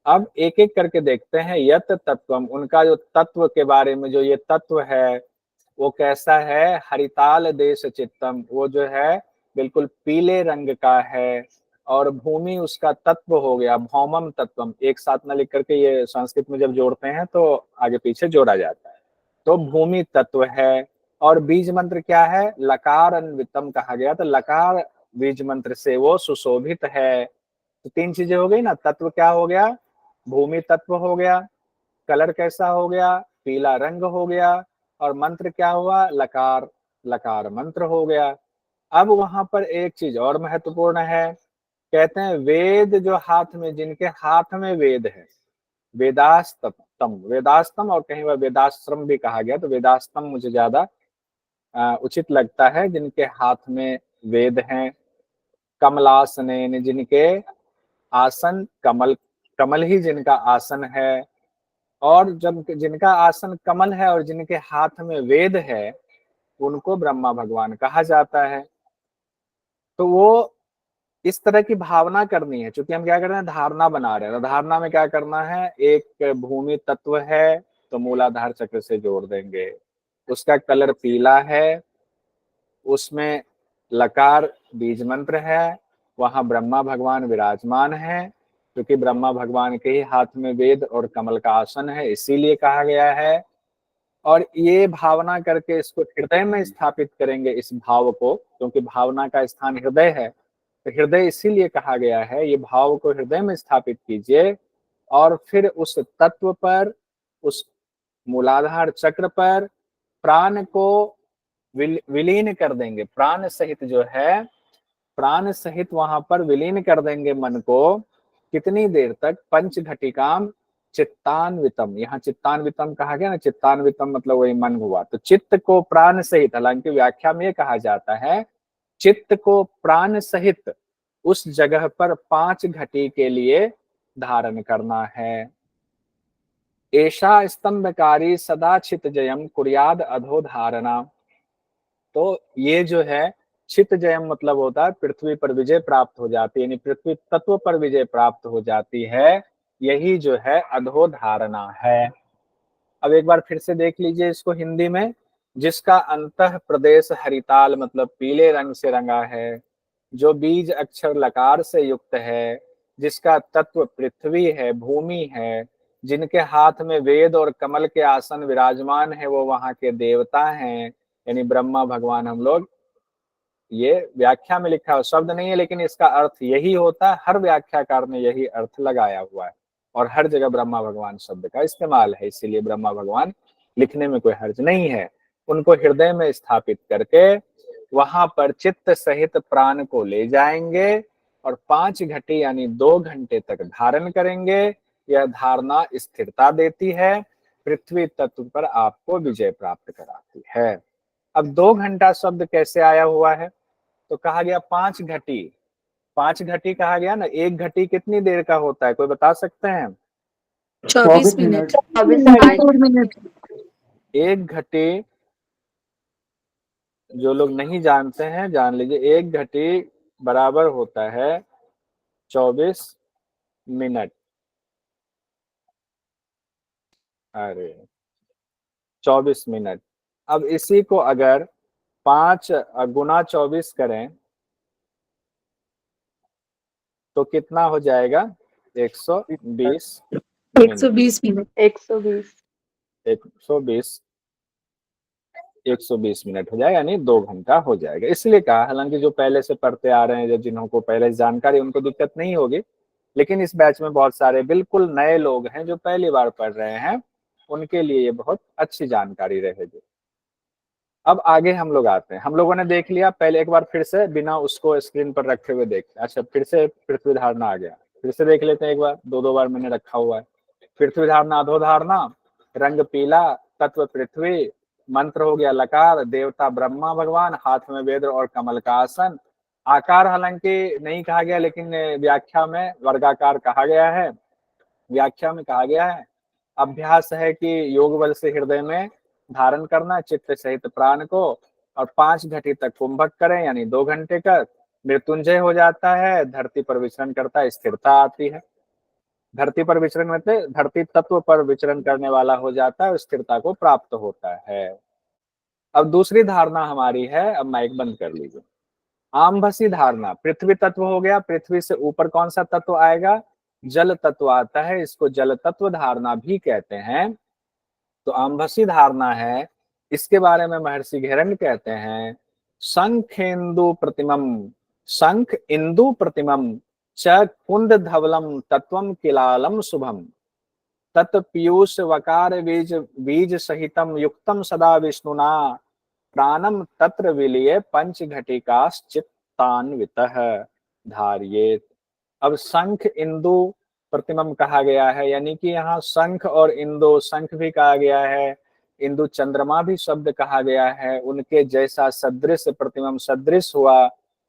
अब एक एक करके देखते हैं। यत तत्वम, उनका जो तत्व के बारे में, जो ये तत्व है वो कैसा है, हरिताल देश चित्तम, वो जो है बिल्कुल पीले रंग का है, और भूमि उसका तत्व हो गया भौमम तत्वम, एक साथ न लिख करके ये संस्कृत में जब जोड़ते हैं तो आगे पीछे जोड़ा जाता है, तो भूमि तत्व है। और बीज मंत्र क्या है, लकार अन्वितम कहा गया, तो लकार बीज मंत्र से वो सुशोभित है। तो तीन चीजें हो गई ना, तत्व क्या हो गया, भूमि तत्व हो गया, कलर कैसा हो गया, पीला रंग हो गया, और मंत्र क्या हुआ, लकार, लकार मंत्र हो गया। अब वहां पर एक चीज और महत्वपूर्ण है, कहते हैं वेद जो हाथ में, जिनके हाथ में वेद है, वेदास्तम, वेदास्तम और कहीं वेदाश्रम भी कहा गया, तो वेदास्तम मुझे ज्यादा उचित लगता है, जिनके हाथ में वेद हैं, कमलासनेन, जिनके आसन कमल, कमल ही जिनका आसन है, और जब जिनका आसन कमल है और जिनके हाथ में वेद है उनको ब्रह्मा भगवान कहा जाता है। तो वो इस तरह की भावना करनी है, क्योंकि हम क्या कर रहे हैं, धारणा बना रहे हैं। तो धारणा में क्या करना है, एक भूमि तत्व है तो मूलाधार चक्र से जोड़ देंगे, उसका कलर पीला है, उसमें लकार बीज मंत्र है, वहां ब्रह्मा भगवान विराजमान है, क्योंकि ब्रह्मा भगवान के ही हाथ में वेद और कमल का आसन है, इसीलिए कहा गया है। और ये भावना करके इसको हृदय में स्थापित करेंगे, इस भाव को, क्योंकि भावना का स्थान हृदय है, तो हृदय इसीलिए कहा गया है, ये भाव को हृदय में स्थापित कीजिए, और फिर उस तत्व पर, उस मूलाधार चक्र पर प्राण को विलीन कर देंगे, प्राण सहित जो है, प्राण सहित वहां पर विलीन कर देंगे मन को। कितनी देर तक, पंच घटिकाम चित्तान्वितम, यहाँ चित्तान्वितम कहा गया ना, चित्तान्वितम मतलब वही मन हुआ, तो चित्त को प्राण सहित, हालांकि व्याख्या में कहा जाता है चित्त को प्राण सहित उस जगह पर 5 घटी के लिए धारण करना है। ऐशा स्तंभकारी सदा चित जयम कुर्याद अधो धारणा। तो ये जो है चित जयम मतलब होता है पृथ्वी पर विजय प्राप्त हो जाती है, यानी पृथ्वी तत्व पर विजय प्राप्त हो जाती है, यही जो है अधो धारणा है। अब एक बार फिर से देख लीजिए इसको हिंदी में, जिसका अंतः प्रदेश हरिताल मतलब पीले रंग से रंगा है, जो बीज अक्षर लकार से युक्त है, जिसका तत्व पृथ्वी है, भूमि है, जिनके हाथ में वेद और कमल के आसन विराजमान है, वो वहां के देवता हैं, यानी ब्रह्मा भगवान। हम लोग, ये व्याख्या में लिखा हुआ शब्द नहीं है, लेकिन इसका अर्थ यही होता है, हर व्याख्याकार ने यही अर्थ लगाया हुआ है, और हर जगह ब्रह्मा भगवान शब्द का इस्तेमाल है, इसीलिए ब्रह्मा भगवान लिखने में कोई हर्ज नहीं है। उनको हृदय में स्थापित करके वहां पर चित्त सहित प्राण को ले जाएंगे, और 5 घंटे यानी 2 घंटे तक धारण करेंगे। यह धारणा स्थिरता देती है, पृथ्वी तत्व पर आपको विजय प्राप्त कराती है। अब 2 घंटा शब्द कैसे आया हुआ है, तो कहा गया 5 घटी, 5 घटी कहा गया ना, 1 घटी कितनी देर का होता है, कोई बता सकते हैं? 24 मिनट। 24 मिनट। 1 घटी, जो लोग नहीं जानते हैं जान लीजिए, 1 घटी बराबर होता है 24 मिनट। अरे 24 मिनट। अब इसी को अगर 5 गुना 24 करें तो कितना हो जाएगा? 120 मिनट। 120 मिनट। 120 120 120 मिनट हो जाएगा, यानी 2 घंटा हो जाएगा। इसलिए कहा, हालांकि जो पहले से पढ़ते आ रहे हैं, जो जिन्हों को पहले जानकारी, उनको दिक्कत नहीं होगी, लेकिन इस बैच में बहुत सारे बिल्कुल नए लोग हैं जो पहली बार पढ़ रहे हैं, उनके लिए ये बहुत अच्छी जानकारी रहेगी। अब आगे हम लोग आते हैं। हम लोगों ने देख लिया, पहले एक बार फिर से बिना उसको स्क्रीन पर रखे हुए देखते हैं। अच्छा, फिर से पृथ्वी धारणा आ गया, फिर से देख लेते हैं एक बार, दो बार मैंने रखा हुआ है। पृथ्वी धारणा, अधो धारणा, रंग पीला, तत्व पृथ्वी, मंत्र हो गया लकार, देवता ब्रह्मा भगवान, हाथ में वेद और कमल का आसन। आकार हालांकि नहीं कहा गया, लेकिन व्याख्या में वर्गाकार कहा गया है। व्याख्या में कहा गया है, अभ्यास है कि योग बल से हृदय में धारण करना चित्त सहित प्राण को, और 5 घटी तक कुंभक करें, यानी 2 घंटे का मृत्युंजय हो जाता है, धरती पर विचरण करता है, स्थिरता आती है। धरती पर विचरण मतलब धरती तत्व पर विचरण करने वाला हो जाता है और स्थिरता को प्राप्त होता है। अब दूसरी धारणा हमारी है, अब माइक बंद कर लीजिए। आमभसी धारणा, पृथ्वी तत्व हो गया, पृथ्वी से ऊपर कौन सा तत्व आएगा? जल तत्व आता है, इसको जल तत्व धारणा भी कहते हैं। तो आमभसी धारणा है, इसके बारे में महर्षि घेरंड कहते हैं, शंखेन्दु प्रतिमम, शंख इंदु प्रतिमम च कुंद धवलम तत्वम किलालम शुभम, तत् पीयूष वकार बीज बीज सहितम युक्तम सदा विष्णुना, प्राणम तत्र विलीय पंच घटिकाश्चित्तान्वितः धार्येत। अब शंख इंदु प्रतिमम कहा गया है, यानी कि यहाँ शंख और इंदु, शंख भी कहा गया है, इंदु चंद्रमा भी शब्द कहा गया है, उनके जैसा सदृश, प्रतिमम सदृश हुआ,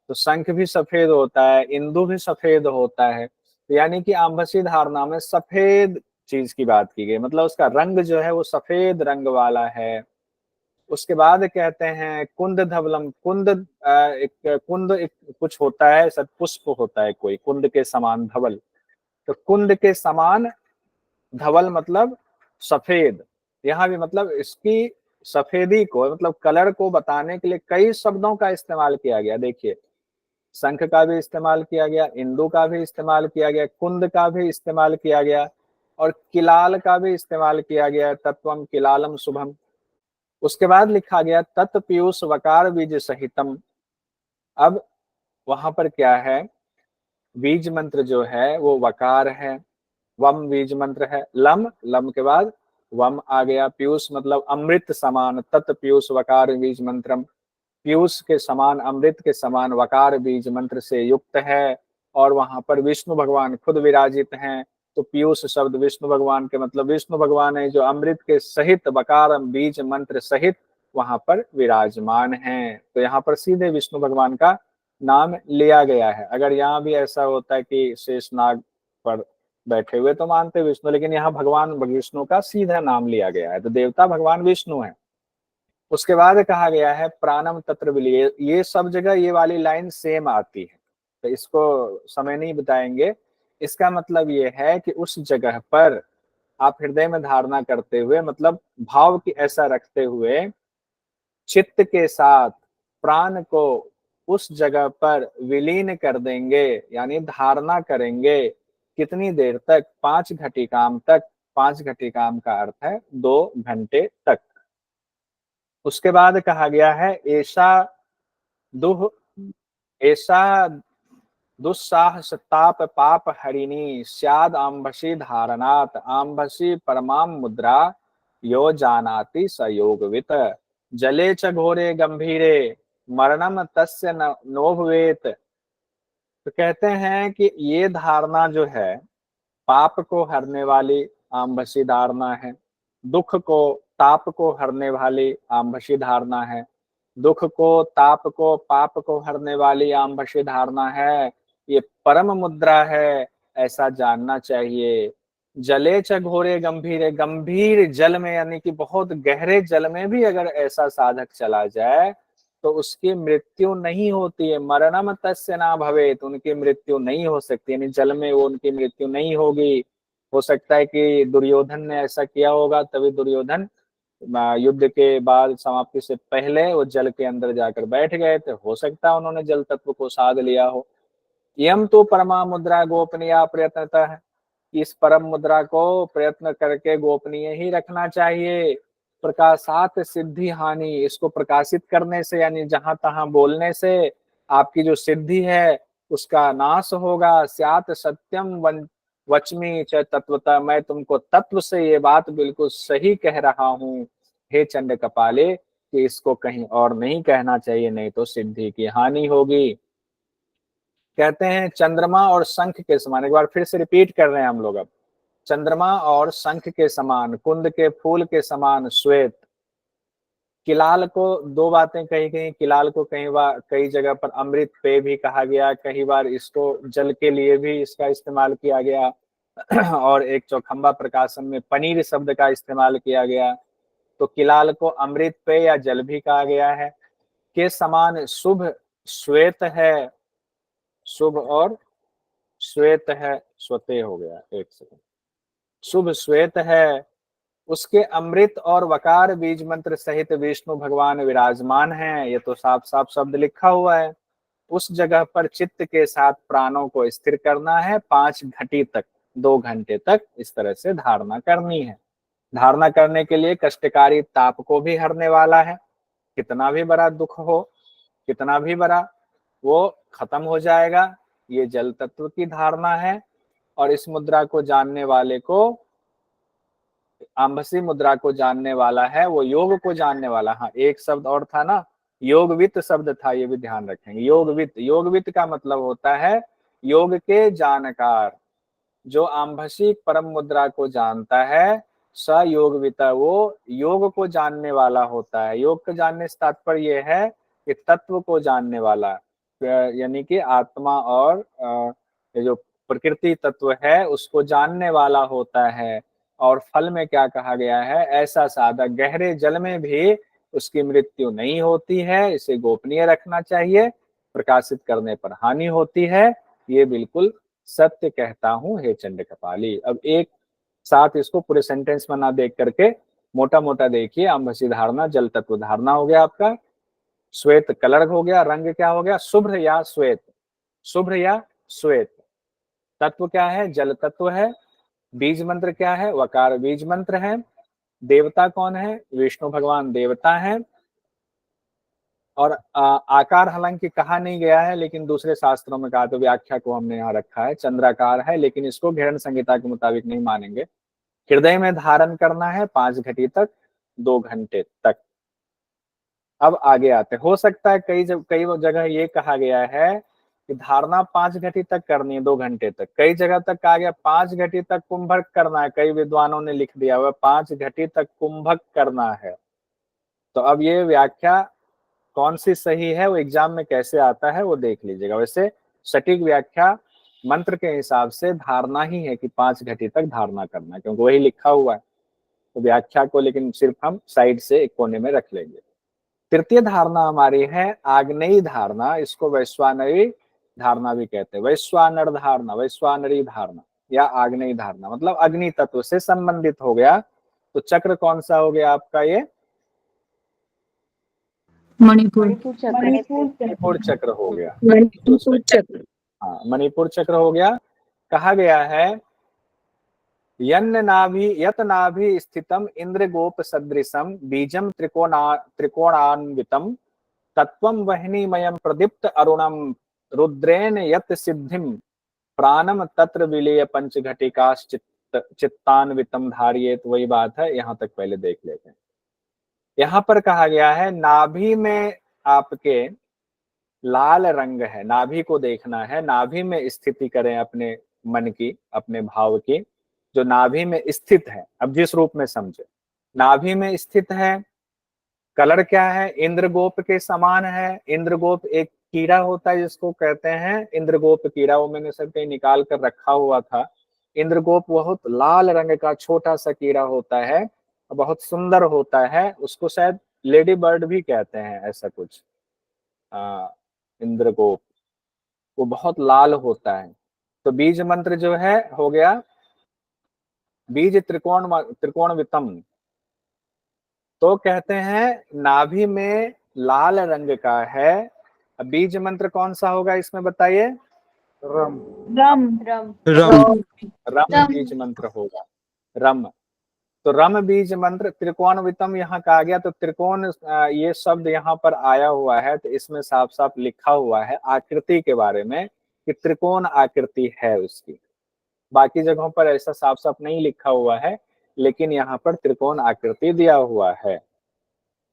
तो शंख भी सफेद होता है, इंदु भी सफेद होता है। तो यानी कि आमभसी धारणा में सफेद चीज की बात की गई, मतलब उसका रंग जो है वो सफेद रंग वाला है। उसके बाद कहते हैं कुंद धवलम, कुंद एक कुछ होता है, सब पुष्प होता है कोई, कुंद के समान धवल, तो कुंद के समान धवल मतलब सफेद। यहाँ भी मतलब इसकी सफेदी को, मतलब कलर को बताने के लिए कई शब्दों का इस्तेमाल किया गया। देखिए, शंख का भी इस्तेमाल किया गया, इंदु का भी इस्तेमाल किया गया, कुंद का भी इस्तेमाल किया गया, और किलाल का भी इस्तेमाल किया गया, तत्वम किलालम शुभम। उसके बाद लिखा गया तत् पीयूष वकार बीज सहितम। अब वहां पर क्या है, बीज मंत्र जो है वो वकार है, वम बीज मंत्र है, लम, लम के बाद वम आ गया, पीयूष मतलब अमृत समान, तत् पीयूष वकार बीज मंत्रम, पीयूष के समान, अमृत के समान वकार बीज मंत्र से युक्त है, और वहां पर विष्णु भगवान खुद विराजित हैं। तो पीयूष शब्द विष्णु भगवान के, मतलब विष्णु भगवान है जो अमृत के सहित वकार बीज मंत्र सहित वहां पर विराजमान हैं। तो यहाँ पर सीधे विष्णु भगवान का नाम लिया गया है। अगर यहाँ भी ऐसा होता है कि शेषनाग पर बैठे हुए तो मानते विष्णु, लेकिन यहाँ भगवान विष्णु का सीधा नाम लिया गया है, तो देवता भगवान विष्णु है। उसके बाद कहा गया है प्राणम तत्र विलीय, ये सब जगह ये वाली लाइन सेम आती है, तो इसको समय नहीं बताएंगे। इसका मतलब ये है कि उस जगह पर आप हृदय में धारणा करते हुए, मतलब भाव की ऐसा रखते हुए, चित्त के साथ प्राण को उस जगह पर विलीन कर देंगे, यानी धारणा करेंगे। कितनी देर तक? 5 घटिकाम तक। 5 घटिकाम का अर्थ है 2 घंटे तक। उसके बाद कहा गया है ऐसा दुह, ऐसा दुस्साहस ताप पाप हरिणी स्याद आम्भसी धारणात, आम्भसी परमाम मुद्रा यो जानाति स योगवित, जले च घोरे गंभीरे मरणम तस्य नोभवेत। तो कहते हैं कि ये धारणा जो है पाप को हरने वाली आम्भसी धारणा है, दुख को ताप को हरने वाली आम्भसी धारणा है, दुख को ताप को पाप को हरने वाली आम्भसी धारणा है। ये परम मुद्रा है, ऐसा जानना चाहिए। जले च घोरे गंभीर, गंभीर जल में यानी कि बहुत गहरे जल में भी अगर ऐसा साधक चला जाए तो उसकी मृत्यु नहीं होती है। मरणम तस्य ना भवेत, उनकी मृत्यु नहीं हो सकती, यानी जल में वो उनकी मृत्यु नहीं होगी। हो सकता है कि दुर्योधन ने ऐसा किया होगा, तभी दुर्योधन युद्ध के बाद समाप्ति से पहले वो जल के अंदर जाकर बैठ गए थे। हो सकता है उन्होंने जल तत्व को साध लिया हो। यम तो परमा मुद्रा गोपनीय प्रयत्नता है, इस परम मुद्रा को प्रयत्न करके गोपनीय ही रखना चाहिए। प्रकाशात सिद्धि हानि, इसको प्रकाशित करने से यानी जहां तहां बोलने से आपकी जो सिद्धि है उसका नाश होगा। स्यात सत्यम वचमी च तत्वता, मैं तुमको तत्व से ये बात बिल्कुल सही कह रहा हूँ हे चंड कपाले, कि इसको कहीं और नहीं कहना चाहिए, नहीं तो सिद्धि की हानि होगी। कहते हैं चंद्रमा और शंख के समान, एक बार फिर से रिपीट कर रहे हैं हम लोग अब। चंद्रमा और शंख के समान, कुंद के फूल के समान श्वेत। किलाल को दो बातें कही गई, किलाल को कई जगह पर अमृत पेय भी कहा गया, कई बार इसको जल के लिए भी इसका इस्तेमाल किया गया और एक चौखंबा प्रकाशन में पनीर शब्द का इस्तेमाल किया गया। तो किलाल को अमृत पेय या जल भी कहा गया है। के समान शुभ श्वेत है, शुभ और श्वेत है, स्वते हो गया, एक सेकंड, शुभ श्वेत है। उसके अमृत और वकार बीज मंत्र सहित विष्णु भगवान विराजमान हैं, ये तो साफ साफ शब्द लिखा हुआ है। उस जगह पर चित्त के साथ प्राणों को स्थिर करना है, 5 घटी तक, 2 घंटे तक इस तरह से धारणा करनी है। धारणा करने के लिए कष्टकारी ताप को भी हरने वाला है। कितना भी बड़ा दुख हो, कितना भी बड़ा, वो खत्म हो जाएगा। ये जल तत्व की धारणा है। और इस मुद्रा को जानने वाले को, आम्भसी मुद्रा को जानने वाला है, वो योग को जानने वाला। हाँ, एक शब्द और था ना, योगवित शब्द था, ये भी ध्यान रखेंगे। योगवित, योगवित का मतलब होता है योग के जानकार। जो आम्भसी परम मुद्रा को जानता है स योगविता, वो योग को जानने वाला होता है। योग को जानने से तात्पर्य यह है कि तत्व को जानने वाला, यानी कि आत्मा और ये जो प्रकृति तत्व है उसको जानने वाला होता है। और फल में क्या कहा गया है, ऐसा साधक गहरे जल में भी उसकी मृत्यु नहीं होती है, इसे गोपनीय रखना चाहिए, प्रकाशित करने पर हानि होती है। ये बिल्कुल सत्य कहता हूं हे चंड कपाली। अब एक साथ इसको पूरे सेंटेंस में ना देख करके मोटा मोटा देखिए। आम्भसी धारणा जल तत्व धारणा हो गया आपका, श्वेत कलर हो गया, रंग क्या हो गया, शुभ्र या श्वेत, शुभ्र या श्वेत। तत्व क्या है, जल तत्व है। बीज मंत्र क्या है, वकार बीज मंत्र है। देवता कौन है, विष्णु भगवान देवता है। और आकार हालांकि कहा नहीं गया है, लेकिन दूसरे शास्त्रों में कहा, तो व्याख्या को हमने यहाँ रखा है, चंद्राकार है, लेकिन इसको घेरण संहिता के मुताबिक नहीं मानेंगे। हृदय में धारण करना है 5 घटी तक, 2 घंटे तक। अब आगे आते, हो सकता है कई जगह ये कहा गया है कि धारणा 5 घटी तक करनी है, 2 घंटे तक। कई जगह तक कहा गया 5 घटी तक कुंभक करना है, कई विद्वानों ने लिख दिया हुआ 5 घटी तक कुंभक करना है। तो अब ये व्याख्या कौन सी सही है, वो एग्जाम में कैसे आता है वो देख लीजिएगा। वैसे सटीक व्याख्या मंत्र के हिसाब से धारणा ही है कि 5 घटी तक धारणा करना है, क्योंकि वही लिखा हुआ है। तो व्याख्या को लेकिन सिर्फ हम साइड से एक कोने में रख लेंगे। तृतीय धारणा हमारी है आग्नेयी धारणा, इसको वैश्वानरी धारणा भी कहते हैं। वैश्वानर धारणा, वैश्वानरी धारणा या आग्नेयी धारणा, मतलब अग्नि तत्व से संबंधित हो गया। तो चक्र कौन सा हो गया आपका, ये मणिपुर, मणिपुर चक्र हो गया। मणिपुर चक्र। हाँ, मणिपुर चक्र हो गया। कहा गया है यत नाभि स्थितम इंद्र गोप सदृशम बीजम त्रिकोणान्वितम तत्वम वह्निमयम प्रदीप्त अरुणम रुद्रेण यत सिद्धिम प्राणम तत्र विलेय पंचघटिका चित्तान्वितम धारियेत। वही बात है, यहाँ तक पहले देख लेते हैं। यहाँ पर कहा गया है नाभि में आपके लाल रंग है, नाभि को देखना है, नाभि में स्थिति करें अपने मन की, अपने भाव की, जो नाभि में स्थित है। अब जिस रूप में समझे, नाभि में स्थित है कलर क्या है, इंद्रगोप के समान है। इंद्रगोप एक कीड़ा होता है जिसको कहते हैं इंद्रगोप कीड़ा, वो मैंने सब कहीं निकाल कर रखा हुआ था। इंद्रगोप बहुत लाल रंग का छोटा सा कीड़ा होता है, बहुत सुंदर होता है, उसको शायद लेडी बर्ड भी कहते हैं, ऐसा कुछ। इंद्रगोप वो बहुत लाल होता है। तो बीज मंत्र जो है हो गया बीज त्रिकोण वितम। तो कहते हैं नाभि में लाल रंग का है। अब बीज मंत्र कौन सा होगा इसमें बताइए। रम रम रम रम बीज मंत्र होगा, रम। तो रम बीज मंत्र त्रिकोण वितम यहाँ कहा गया, तो त्रिकोण ये शब्द यहाँ पर आया हुआ है, तो इसमें साफ साफ लिखा हुआ है आकृति के बारे में कि त्रिकोण आकृति है उसकी। बाकी जगहों पर ऐसा साफ साफ नहीं लिखा हुआ है, लेकिन यहाँ पर त्रिकोण आकृति दिया हुआ है।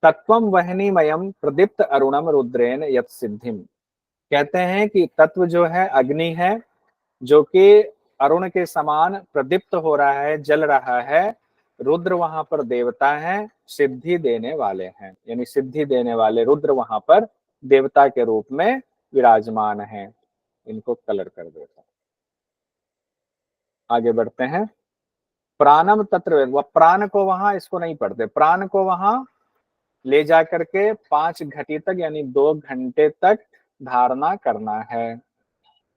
तत्वम वहनीमयम प्रदीप्त अरुणम रुद्रेन यत सिद्धिम। कहते हैं कि तत्व जो है अग्नि है, जो कि अरुण के समान प्रदीप्त हो रहा है, जल रहा है। रुद्र वहां पर देवता हैं, सिद्धि देने वाले हैं, यानी सिद्धि देने वाले रुद्र वहां पर देवता के रूप में विराजमान हैं। इनको कलर कर देता, आगे बढ़ते हैं। प्राणम तत्र, वह प्राण को वहां, इसको नहीं पढ़ते, प्राण को वहां ले जाकर के 5 घटी तक यानी 2 घंटे तक धारणा करना है।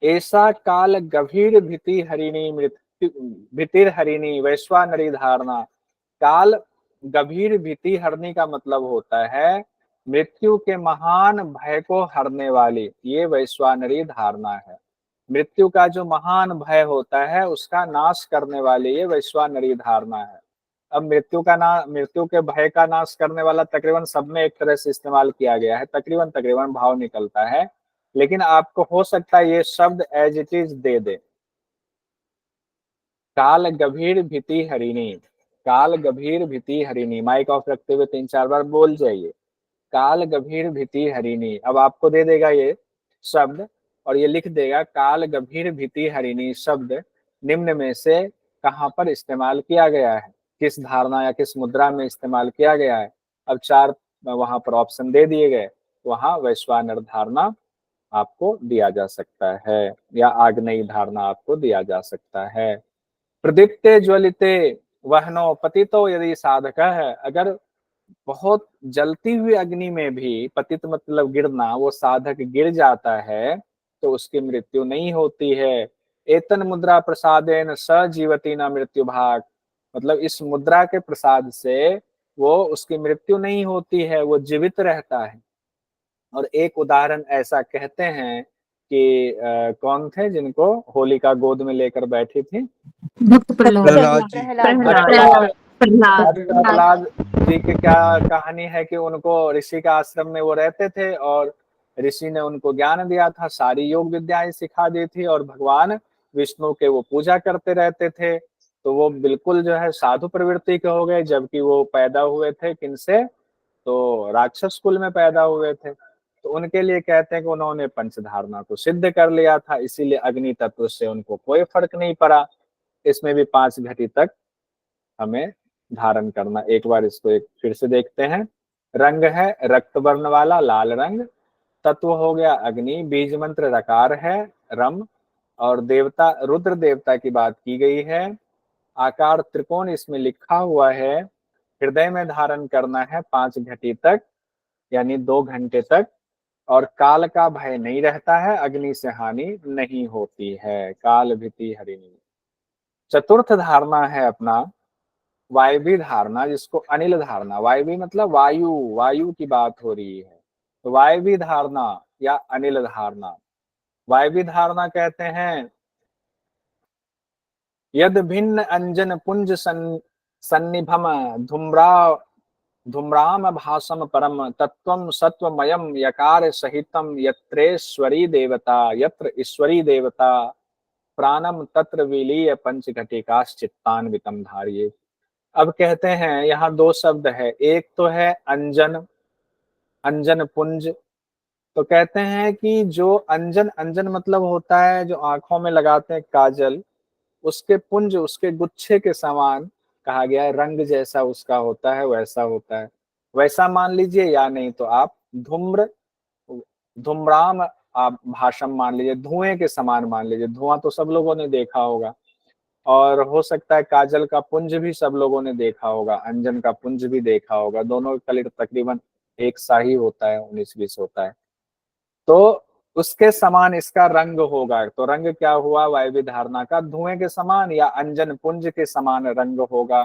ऐसा काल गभीर भीति हरिणी मृत्यु भीतिर हरिणी वैश्वानरी धारणा। काल गभीर भीति हरणी का मतलब होता है मृत्यु के महान भय को हरने वाली, ये वैश्वानरी धारणा है। मृत्यु का जो महान भय होता है उसका नाश करने वाली ये वैश्वानरी धारणा है। अब मृत्यु के भय का नाश करने वाला तकरीबन सब में एक तरह से इस्तेमाल किया गया है, तकरीबन भाव निकलता है, लेकिन आपको हो सकता है ये शब्द एज इट इज दे दे। काल गंभीर भीति हरिणी, काल गंभीर भीति हरिणी, माइक ऑफ रखते हुए 3-4 बार बोल जाइए, काल गंभीर भीति हरिणी। अब आपको दे देगा ये शब्द और ये लिख देगा काल गंभीर भीति हरिणी शब्द निम्न में से कहाँ पर इस्तेमाल किया गया है, किस धारणा या किस मुद्रा में इस्तेमाल किया गया है। अब 4 वहां पर ऑप्शन दे दिए गए, वहां वैश्वानर धारणा आपको दिया जा सकता है या आग्नेयी धारणा आपको दिया जा सकता है। प्रदीप्ते ज्वलिते वहनो पतितो यदि साधक है, अगर बहुत जलती हुई अग्नि में भी, पतित मतलब गिरना, वो साधक गिर जाता है तो उसकी मृत्यु नहीं होती है। एतन मुद्रा प्रसादेन सजीवती न मृत्यु भाग, मतलब इस मुद्रा के प्रसाद से वो उसकी मृत्यु नहीं होती है, वो जीवित रहता है। और एक उदाहरण ऐसा कहते हैं कि कौन थे जिनको होलिका गोद में लेकर बैठी थी, भक्त प्रहलाद प्रहलाद जी की क्या कहानी है कि उनको ऋषि का आश्रम में वो रहते थे और ऋषि ने उनको ज्ञान दिया था, सारी योग विद्याएं सिखा दी थी और भगवान विष्णु के वो पूजा करते रहते थे। तो वो बिल्कुल जो है साधु प्रवृत्ति के हो गए, जबकि वो पैदा हुए थे किनसे, तो राक्षस कुल में पैदा हुए थे। तो उनके लिए कहते हैं कि उन्होंने पंचधारणा को सिद्ध कर लिया था, इसीलिए अग्नि तत्व से उनको कोई फर्क नहीं पड़ा। इसमें भी 5 घटी तक हमें धारण करना। एक बार इसको एक फिर से देखते हैं। रंग है रक्त वर्ण वाला लाल रंग, तत्व हो गया अग्नि, बीज मंत्र रकार है रम, और देवता रुद्र देवता की बात की गई है। आकार त्रिकोण इसमें लिखा हुआ है। हृदय में धारण करना है 5 घटी तक यानी 2 घंटे तक, और काल का भय नहीं रहता है, अग्नि से हानि नहीं होती है। काल भीति हरिणी। चतुर्थ धारणा है अपना वायवी धारणा, जिसको अनिल धारणा, वायवी मतलब वायु, वायु की बात हो रही है। तो वायवी धारणा या अनिल धारणा। वायवी धारणा कहते हैं यद भिन्न अंजन पुंज सन्निभम धूम्राम भासम परम तत्वम सत्वमयम यकार सहितम यत्रेश्वरी देवता, यत्र ईश्वरी देवता प्राणम तत्र विलीय पंचघटिकाश्चित्तान्वितम धारिये। अब कहते हैं यहाँ 2 शब्द है, एक तो है अंजन, अंजन पुंज। तो कहते हैं कि जो अंजन, अंजन मतलब होता है जो आंखों में लगाते हैं काजल, उसके पुंज, उसके गुच्छे के समान कहा गया है, रंग जैसा उसका होता है वैसा होता है। वैसा मान लीजिए, या नहीं तो आप धूम्राम आप भाषम मान लीजिए, धुएं के समान मान लीजिए। धुआं तो सब लोगों ने देखा होगा, और हो सकता है काजल का पुंज भी सब लोगों ने देखा होगा, अंजन का पुंज भी देखा होगा। दोनों का कलर तकरीबन एक सा ही होता है, 19-20 होता है। तो उसके समान इसका रंग होगा। तो रंग क्या हुआ वायवी धारणा का? धुएं के समान या अंजन पुंज के समान रंग होगा।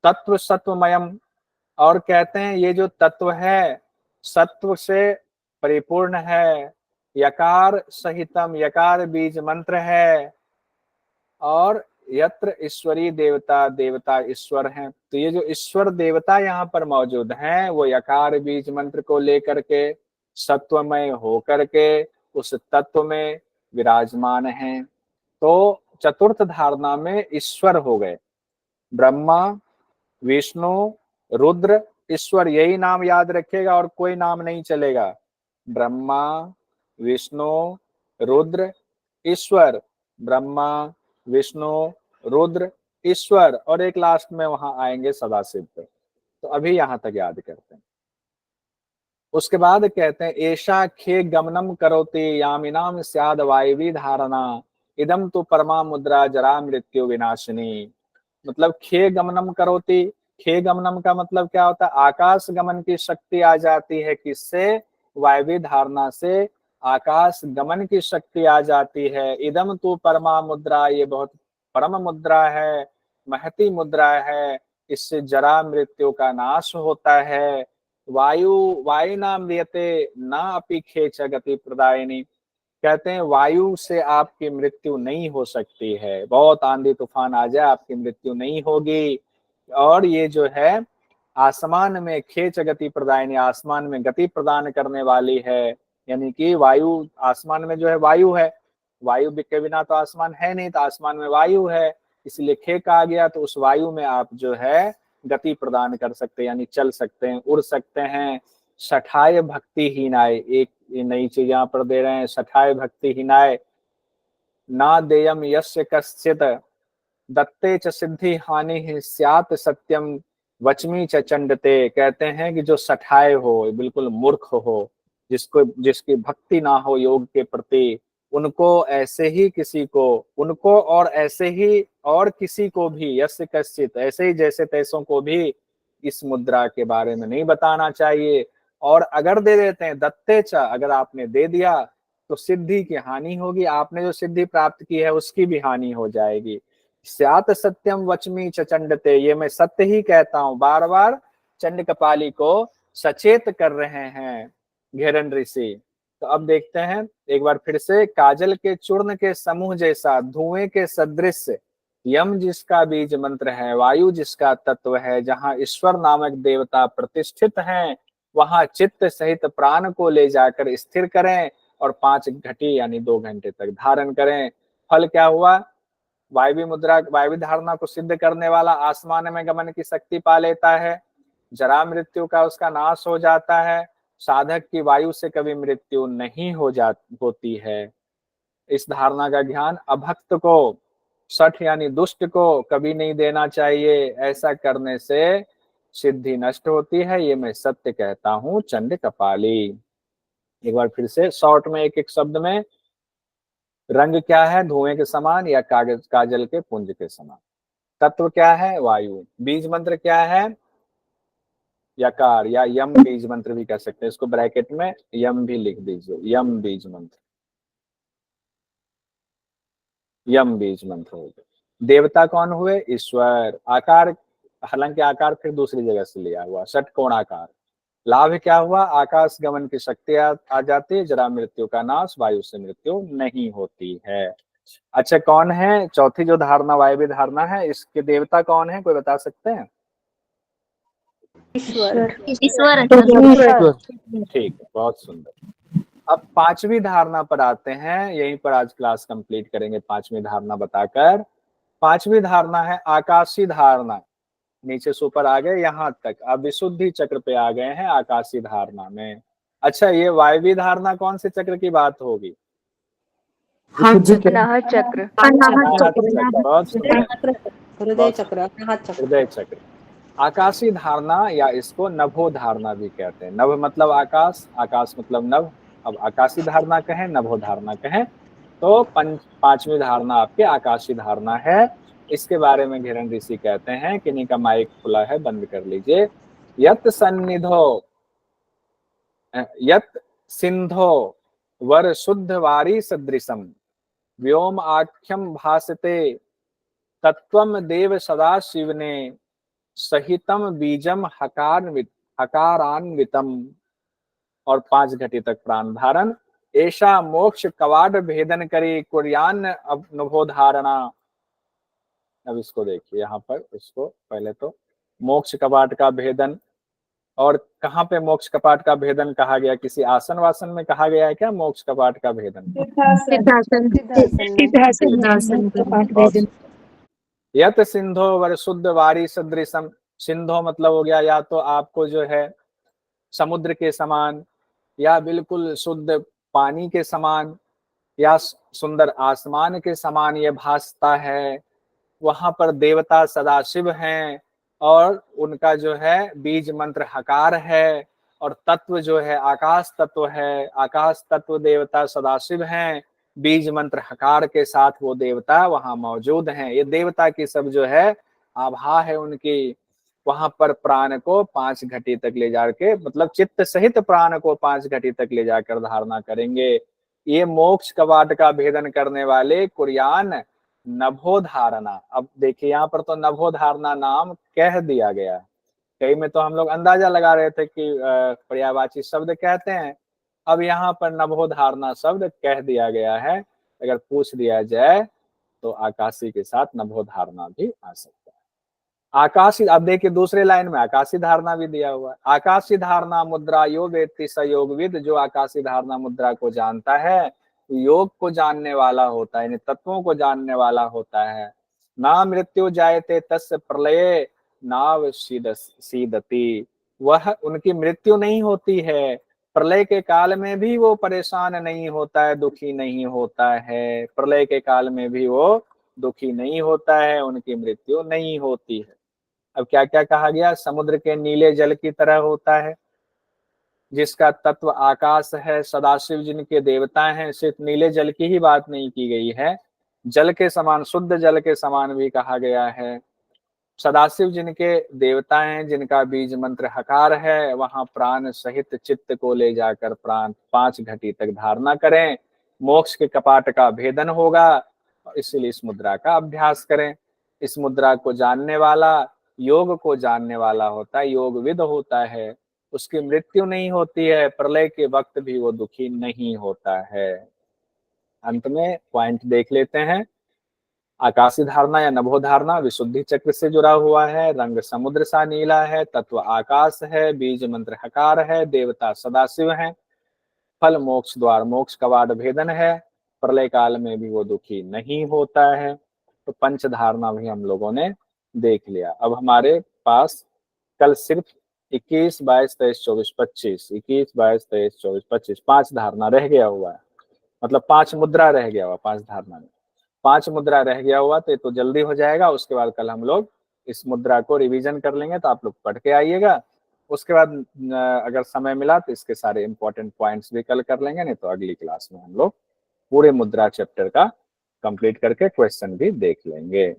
तत्व सत्वमयम, और कहते हैं ये जो तत्व है सत्व से परिपूर्ण है। यकार सहितम, यकार बीज मंत्र है। और यत्र ईश्वरी देवता, देवता ईश्वर हैं। तो ये जो ईश्वर देवता यहाँ पर मौजूद हैं वो यकार बीज मंत्र को लेकर के सत्वमय होकर के उस तत्व में विराजमान हैं। तो चतुर्थ धारणा में ईश्वर हो गए, ब्रह्मा, विष्णु, रुद्र, ईश्वर। यही नाम याद रखिएगा और कोई नाम नहीं चलेगा। ब्रह्मा, विष्णु, रुद्र, ईश्वर। ब्रह्मा, विष्णु, रुद्र, ईश्वर, और एक लास्ट में वहां आएंगे सदाशिव पे। तो अभी यहां तक याद करते हैं। उसके बाद कहते हैं एषा खे गमनम करोति यामिनाम स्याद वायवी धारणा इदम तो परमा मुद्रा जरा मृत्यु विनाशिनी। मतलब खे गमनम करोति, खे गमनम का मतलब क्या होता है? आकाश गमन की शक्ति आ जाती है। किससे? वायवी धारणा से आकाश गमन की शक्ति आ जाती है। इदम तू परमा मुद्रा, ये बहुत परम मुद्रा है, महती मुद्रा है। इससे जरा मृत्यु का नाश होता है। वायु वायु नाम दियते ना अपि खेच गति प्रदायिनी। कहते हैं वायु से आपकी मृत्यु नहीं हो सकती है। बहुत आंधी तूफान आ जाए आपकी मृत्यु नहीं होगी। और ये जो है आसमान में खेच गति प्रदायिनी, आसमान में गति प्रदान करने वाली है। यानी कि वायु, आसमान में जो है वायु है, वायु के बिना तो आसमान है नहीं, तो आसमान में वायु है, इसलिए खे कहा गया। तो उस वायु में आप जो है गति प्रदान कर सकते हैं, यानी चल सकते हैं, उड़ सकते हैं। सठाय भक्ति हीनाय, एक नई चीज यहाँ पर दे रहे हैं, सठाय भक्ति हीनाय ना देयम यस्य कश्चित दत्ते च सिद्धि हानि स्यात् सत्यम वचमी च चंडते। कहते हैं कि जो सठाए हो, बिल्कुल मूर्ख हो, जिसकी भक्ति ना हो योग के प्रति, उनको ऐसे ही किसी को, उनको और ऐसे ही और किसी को भी, यस्य कश्चित, ऐसे ही जैसे तैसों को भी इस मुद्रा के बारे में नहीं बताना चाहिए। और अगर दे देते हैं दत्ते च, अगर आपने दे दिया तो सिद्धि की हानि होगी, आपने जो सिद्धि प्राप्त की है उसकी भी हानि हो जाएगी। स्यात सत्यम वचमी च चंडते, ये मैं सत्य ही कहता हूं। बार बार चंड कपाली को सचेत कर रहे हैं घेरन ऋषि। तो अब देखते हैं एक बार फिर से, काजल के चूर्ण के समूह जैसा, धुएं के सदृश, यम जिसका बीज मंत्र है, वायु जिसका तत्व है, जहां ईश्वर नामक देवता प्रतिष्ठित हैं, वहां चित्त सहित प्राण को ले जाकर स्थिर करें और 5 घटी यानी 2 घंटे तक धारण करें। फल क्या हुआ? वायवी मुद्रा, वायवी धारणा को सिद्ध करने वाला आसमान में गमन की शक्ति पा लेता है, जरा मृत्यु का उसका नाश हो जाता है, साधक की वायु से कभी मृत्यु नहीं होती है। इस धारणा का ज्ञान अभक्त को, सठ यानी दुष्ट को कभी नहीं देना चाहिए। ऐसा करने से सिद्धि नष्ट होती है, ये मैं सत्य कहता हूं चंड कपाली। एक बार फिर से शॉर्ट में एक एक शब्द में, रंग क्या है? धुएं के समान या कागज काजल के पुंज के समान। तत्व क्या है? वायु। बीज मंत्र क्या है? यकार या यम बीज मंत्र भी कह सकते हैं, इसको ब्रैकेट में यम भी लिख दीजिए, यम बीज मंत्र, यम बीज मंत्र हो गया। देवता कौन हुए? ईश्वर। आकार, हालांकि आकार फिर दूसरी जगह से लिया हुआ, षटकोण आकार। लाभ क्या हुआ? आकाश गमन की शक्ति आ जाती है, जरा मृत्यु का नाश, वायु से मृत्यु नहीं होती है। अच्छा, कौन है चौथी जो धारणा वायवी धारणा है, इसके देवता कौन है, कोई बता सकते हैं? ईश्वर। ईश्वर। ठीक है, बहुत सुंदर। अब 5वीं धारणा पर आते हैं, यहीं पर आज क्लास कंप्लीट करेंगे 5वीं धारणा बताकर। 5वीं धारणा है आकाशी धारणा। नीचे से ऊपर आ गए यहाँ तक, अब विशुद्धि चक्र पे आ गए हैं आकाशी धारणा में। अच्छा, ये वायवी धारणा कौन से चक्र की बात होगी? अनाहत चक्र। अनाहत चक्र, बहुत सुंदर, हृदय चक्र, अनाहत चक्र। हृदय चक्र। आकाशी धारणा या इसको नभो धारणा भी कहते हैं। नभ मतलब आकाश, आकाश मतलब नभ। अब आकाशी धारणा कहें, नभो धारणा कहें, तो पांचवी धारणा आपकी आकाशी धारणा है। इसके बारे में घेरन ऋषि कहते हैं कि इन्हीं का माइक खुला है, बंद कर लीजिए। यत सन्निधो यत सिंधो वर शुद्ध वारी सदृशम व्योम आख्यम भासते तत्वम देव सदा शिवने सहितम बीजम हकारान्वितम। और 5 घटी तक प्राण धारण। ऐसा मोक्ष कवाट भेदन करे कुर्यान अनुभव धारणा। अब इसको देखिए यहाँ पर, इसको पहले तो मोक्ष कपाट का भेदन, और कहाँ पे मोक्ष कपाट का भेदन कहा गया? किसी आसन वासन में कहा गया है क्या मोक्ष कपाट का भेदन? सिद्धासन सिद्धासन बहुत। यत सिंधो वर शुद्ध वारी सदृशम। सिंधो मतलब हो गया या तो आपको जो है समुद्र के समान, या बिल्कुल शुद्ध पानी के समान, या सुंदर आसमान के समान ये भासता है। वहां पर देवता सदाशिव हैं, और उनका जो है बीज मंत्र हकार है, और तत्व जो है आकाश तत्व है। आकाश तत्व देवता सदाशिव हैं, बीज मंत्र हकार के साथ वो देवता वहां मौजूद हैं। ये देवता की सब जो है आभा है उनकी। वहां पर प्राण को 5 घटी तक ले जाके, मतलब चित्त सहित प्राण को 5 घटी तक ले जाकर धारणा करेंगे। ये मोक्ष कवाट का भेदन करने वाले कुर्यान नभो धारणा। अब देखिए यहाँ पर तो नभो धारणा नाम कह दिया गया। कई में तो हम लोग अंदाजा लगा रहे थे कि पर्यायवाची शब्द कहते हैं। अब यहाँ पर नभो धारणा शब्द कह दिया गया है। अगर पूछ दिया जाए तो आकाशी के साथ नभो धारणा भी आ सकता है। आकाशी, अब देखिए दूसरे लाइन में आकाशी धारणा भी दिया हुआ है। आकाशी धारणा मुद्रा यो वेत्ति स योगविद। जो आकाशी धारणा मुद्रा को जानता है, योग को जानने वाला होता है, तत्वों को जानने वाला होता है। ना मृत्यु जायते तस्य प्रलये नाव सीदति। वह, उनकी मृत्यु नहीं होती है, प्रलय के काल में भी वो परेशान नहीं होता है, दुखी नहीं होता है। प्रलय के काल में भी वो दुखी नहीं होता है, उनकी मृत्यु नहीं होती है। अब क्या क्या कहा गया? समुद्र के नीले जल की तरह होता है, जिसका तत्व आकाश है। सदाशिव जिनके देवता हैं, सिर्फ नीले जल की ही बात नहीं की गई है, जल के समान, शुद्ध जल के समान भी कहा गया है। सदाशिव जिनके देवता हैं, जिनका बीज मंत्र हकार है, वहां प्राण सहित चित्त को ले जाकर प्राण 5 घटी तक धारणा करें। मोक्ष के कपाट का भेदन होगा, इसलिए इस मुद्रा का अभ्यास करें। इस मुद्रा को जानने वाला योग को जानने वाला होता है, योगविद होता है। उसकी मृत्यु नहीं होती है, प्रलय के वक्त भी वो दुखी नहीं होता है। अंत में पॉइंट देख लेते हैं। आकाशी धारणा या नभो धारणा विशुद्धि चक्र से जुड़ा हुआ है। रंग समुद्र सा नीला है, तत्व आकाश है, बीज मंत्र हकार है, देवता सदाशिव हैं। फल मोक्ष द्वार, मोक्ष कवाट भेदन है, प्रलय काल में भी वो दुखी नहीं होता है। तो पंच धारणा भी हम लोगों ने देख लिया। अब हमारे पास कल सिर्फ 21, 22, 23, 24, 25, 21, 22, 23, 24, 25 5 धारणा रह गया हुआ है। मतलब 5 मुद्रा रह गया हुआ 5 धारणा में। 5 मुद्रा रह गया हुआ तो जल्दी हो जाएगा। उसके बाद कल हम लोग इस मुद्रा को रिवीजन कर लेंगे, तो आप लोग पढ़ के आइएगा। उसके बाद अगर समय मिला तो इसके सारे इंपॉर्टेंट पॉइंट्स भी कल कर लेंगे, नहीं तो अगली क्लास में हम लोग पूरे मुद्रा चैप्टर का कंप्लीट करके क्वेश्चन भी देख लेंगे।